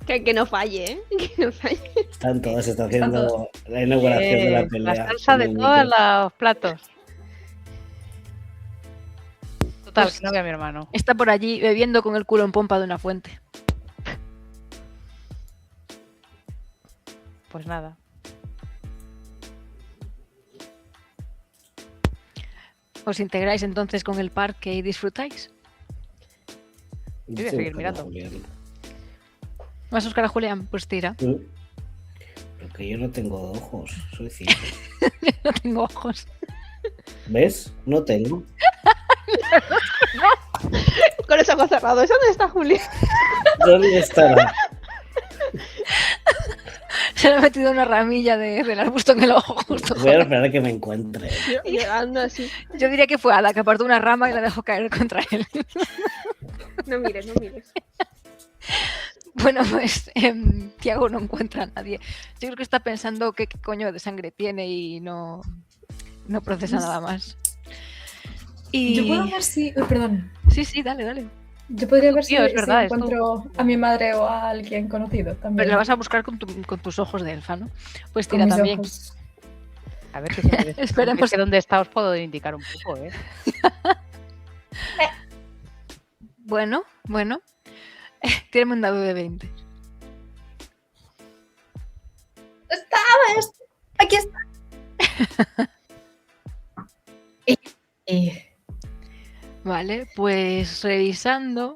Que no falle, ¿eh? Que no falle. Están todas, se está haciendo la inauguración de la pelea. La salsa de con el todos micro. los platos. Total, Pues- que no veo a mi hermano. Está por allí bebiendo con el culo en pompa de una fuente. Pues nada. ¿Os integráis entonces con el parque y disfrutáis? Yo voy a Estoy seguir buscando a mirando. Julián. ¿Vas a buscar a Julián? Pues tira. Porque yo no tengo ojos, soy ciego. No tengo ojos. ¿Ves? No tengo. Con los ojos cerrados. ¿Dónde está Julia? ¿Dónde estará? Se le ha metido una ramilla del arbusto en el ojo justo. Voy a esperar a que me encuentre. Llegando así. Yo diría que fue Ada que apartó una rama y la dejó caer contra él. No mires, no mires. Bueno, pues Tiago no encuentra a nadie. Yo creo que está pensando qué coño de sangre tiene y no procesa nada más. Y... Yo puedo ver si... Uy, perdón. Sí, dale. Yo podría ver Tío, si, es verdad, si es tú. encuentro a mi madre o a alguien conocido también. Pero la vas a buscar con tus ojos de elfa, ¿no? Pues Con tira mis también. ojos. A ver que se Esperemos. Es que donde está os puedo indicar un poco, ¿eh? Bueno. Tírame un dado de 20. ¡Estabas! ¡Aquí está! Y Vale, pues revisando.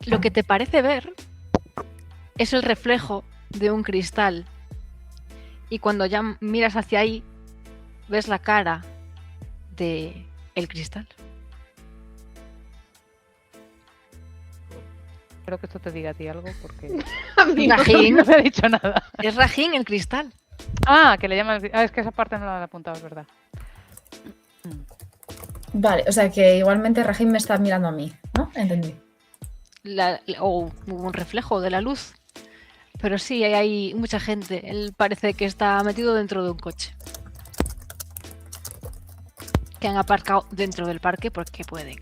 Lo que te parece ver es el reflejo de un cristal. Y cuando ya miras hacia ahí, ves la cara de el cristal. Espero que esto te diga a ti algo porque Rajín. no me ha dicho nada. Es Rajín el cristal. Ah, que le llaman. Ah, es que esa parte no la he apuntado, es verdad. Vale, o sea que igualmente Rahim me está mirando a mí, ¿no? Entendí. O un reflejo de la luz. Pero sí, hay mucha gente. Él parece que está metido dentro de un coche. Que han aparcado dentro del parque porque pueden.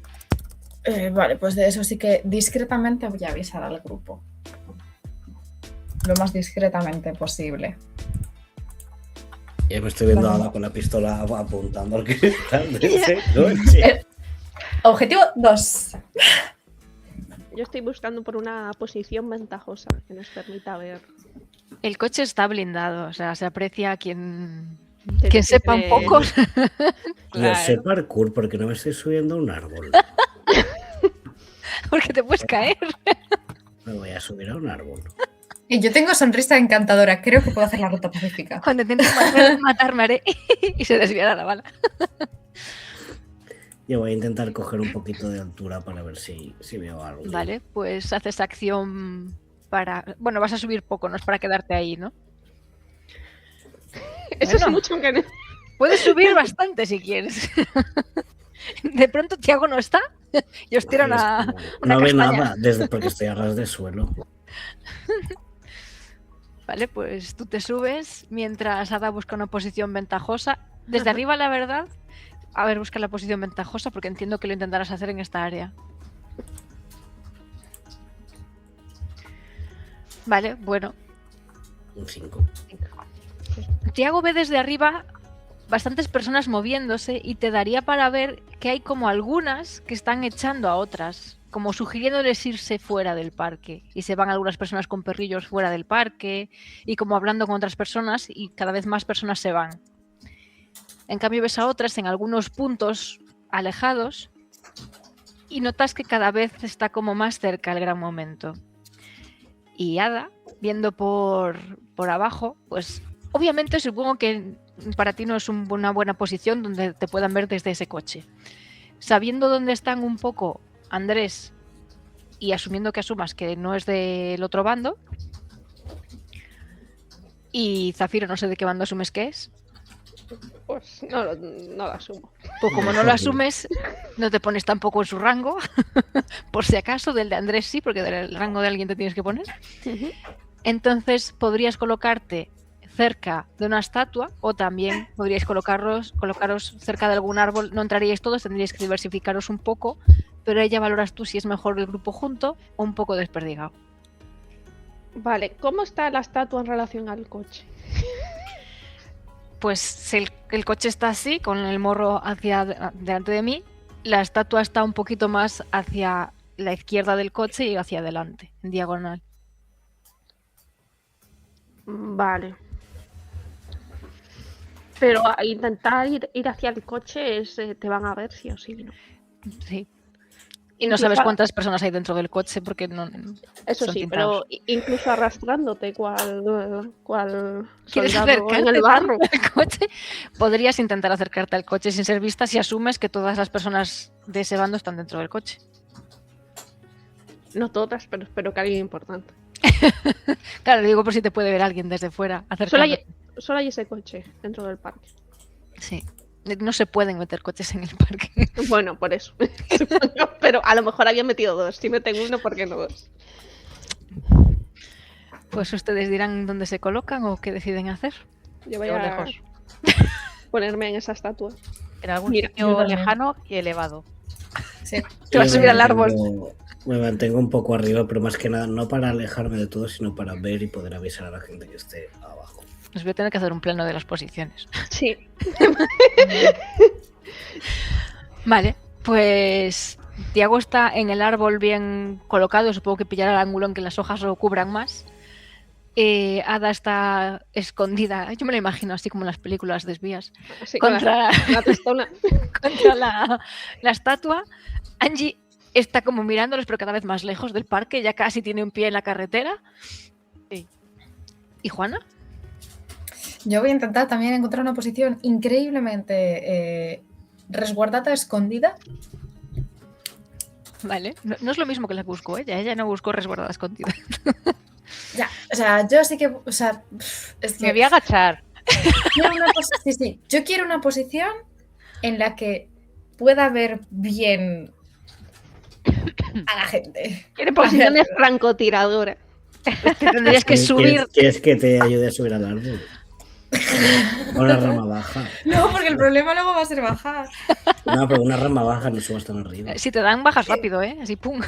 Vale, pues de eso sí que discretamente voy a avisar al grupo. Lo más discretamente posible. Ya me estoy viendo Vale. ahora con la pistola apuntando al cristal de ese coche. Objetivo 2. Yo estoy buscando por una posición ventajosa que nos permita ver. El coche está blindado, o sea, se aprecia quien desde sepa un siempre- poco. Yo sé parkour porque no me estoy subiendo a un árbol. Porque te puedes caer. Me voy a subir a un árbol. Y yo tengo sonrisa encantadora. Creo que puedo hacer la ruta pacífica. Cuando intentes matarme haré y se desviará la bala. Yo voy a intentar coger un poquito de altura para ver si veo algo. Vale, pues haces acción para... Bueno, vas a subir poco, no es para quedarte ahí, ¿no? Eso es Bueno. mucho que no. Puedes subir bastante si quieres. De pronto Tiago no está y os tira una No ve castaña. nada porque estoy a ras de suelo. Vale, pues tú te subes mientras Ada busca una posición ventajosa. Desde arriba, la verdad, a ver, busca la posición ventajosa porque entiendo que lo intentarás hacer en esta área. Vale, bueno. Un 5. Tiago ve desde arriba bastantes personas moviéndose y te daría para ver que hay como algunas que están echando a otras, como sugiriéndoles irse fuera del parque. Y se van algunas personas con perrillos fuera del parque y como hablando con otras personas y cada vez más personas se van. En cambio ves a otras en algunos puntos alejados y notas que cada vez está como más cerca el gran momento. Y Ada, viendo por abajo, pues obviamente supongo que para ti no es una buena posición donde te puedan ver desde ese coche. Sabiendo dónde están un poco Andrés y asumiendo que asumas que no es del otro bando, y Zafiro no sé de qué bando asumes que es, Pues no lo asumo. pues como no lo asumes, no te pones tampoco en su rango, por si acaso, del de Andrés sí, porque del rango de alguien te tienes que poner. Entonces podrías colocarte cerca de una estatua o también podríais colocaros cerca de algún árbol. No entraríais todos, tendríais que diversificaros un poco, pero ahí ya valoras tú si es mejor el grupo junto o un poco desperdigado. Vale, ¿cómo está la estatua en relación al coche? Pues el coche está así, con el morro hacia delante de mí. La estatua está un poquito más hacia la izquierda del coche y hacia adelante, en diagonal. Vale. Pero a intentar ir hacia el coche te van a ver sí o sí, ¿no? Sí. Y no sabes cuántas personas hay dentro del coche porque no. Eso son sí, tintados. pero incluso arrastrándote cual ¿Quieres soldado acercarte en el barro. al coche? Podrías intentar acercarte al coche sin ser vista si asumes que todas las personas de ese bando están dentro del coche. No todas, pero espero que alguien importante. Claro, digo por si te puede ver alguien desde fuera. Solo hay ese coche dentro del parque. Sí. No se pueden meter coches en el parque. Bueno, por eso. Pero a lo mejor habían metido dos. Si meten uno, ¿por qué no dos? Pues ustedes dirán dónde se colocan o qué deciden hacer. Yo voy Yo a lejos. ponerme en esa estatua. En algún Mira, yo sitio también. lejano y elevado. Sí. Te vas a subir al árbol. Me mantengo un poco arriba, pero más que nada no para alejarme de todo, sino para ver y poder avisar a la gente que esté abajo. Os voy a tener que hacer un plano de las posiciones. Sí. Vale, pues Tiago está en el árbol bien colocado. Supongo que pillará el ángulo en que las hojas lo cubran más. Ada está escondida. Yo me la imagino así como en las películas de espías. Así, Contra, la pistola. contra la estatua. Angie está como mirándolos, pero cada vez más lejos del parque. Ya casi tiene un pie en la carretera. Sí. ¿Y Juana? Yo voy a intentar también encontrar una posición increíblemente resguardada, escondida. Vale, no es lo mismo que la buscó ella. Ella no buscó resguardada escondida. Ya, o sea, yo sí que, o sea, es que Me voy a agachar. quiero una sí, yo quiero una posición en la que pueda ver bien a la gente. Quiere posiciones francotiradoras. Que tendrías que subir. ¿Quieres que te ayude a subir al árbol? O una rama baja. No, porque el problema luego va a ser bajar. No, pero una rama baja no subas tan arriba. Si te dan, bajas rápido, ¿eh? Así, pum.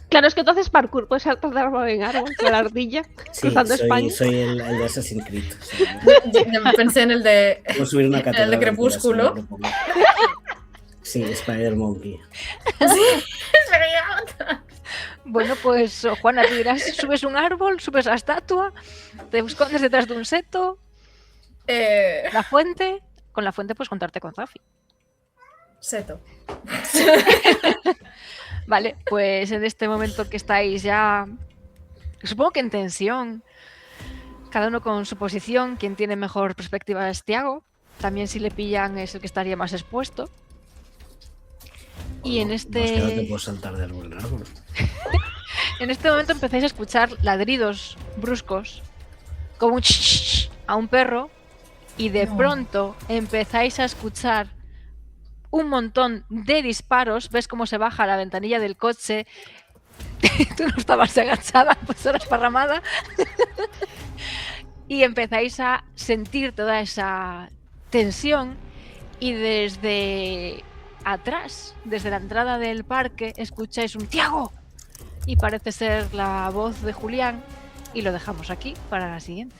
Claro, es que tú haces parkour, puedes saltar de árbol en árbol con la ardilla, Sí, cruzando España. soy el de Assassin's Creed. O sea, Pensé en el de puedo subir una catedral. el de Crepúsculo. entera, si me lo propongo. Sí, Spider Monkey. Bueno, pues Juana, tú dirás, subes un árbol, subes la estatua, te escondes detrás de un seto, la fuente. Con la fuente puedes contarte con Zafi. Seto. Vale, pues en este momento que estáis ya, supongo que en tensión, cada uno con su posición, quien tiene mejor perspectiva es Tiago, también si le pillan es el que estaría más expuesto. Y en Es que no te este, puedo saltar de árbol en árbol. en este momento empezáis a escuchar ladridos bruscos, como un a un perro, y de No. pronto empezáis a escuchar un montón de disparos. Ves cómo se baja la ventanilla del coche. Tú no estabas agachada, pues ahora esparramada. y empezáis a sentir toda esa tensión y desde atrás, desde la entrada del parque, escucháis un ¡Tiago! Y parece ser la voz de Julián y lo dejamos aquí para la siguiente.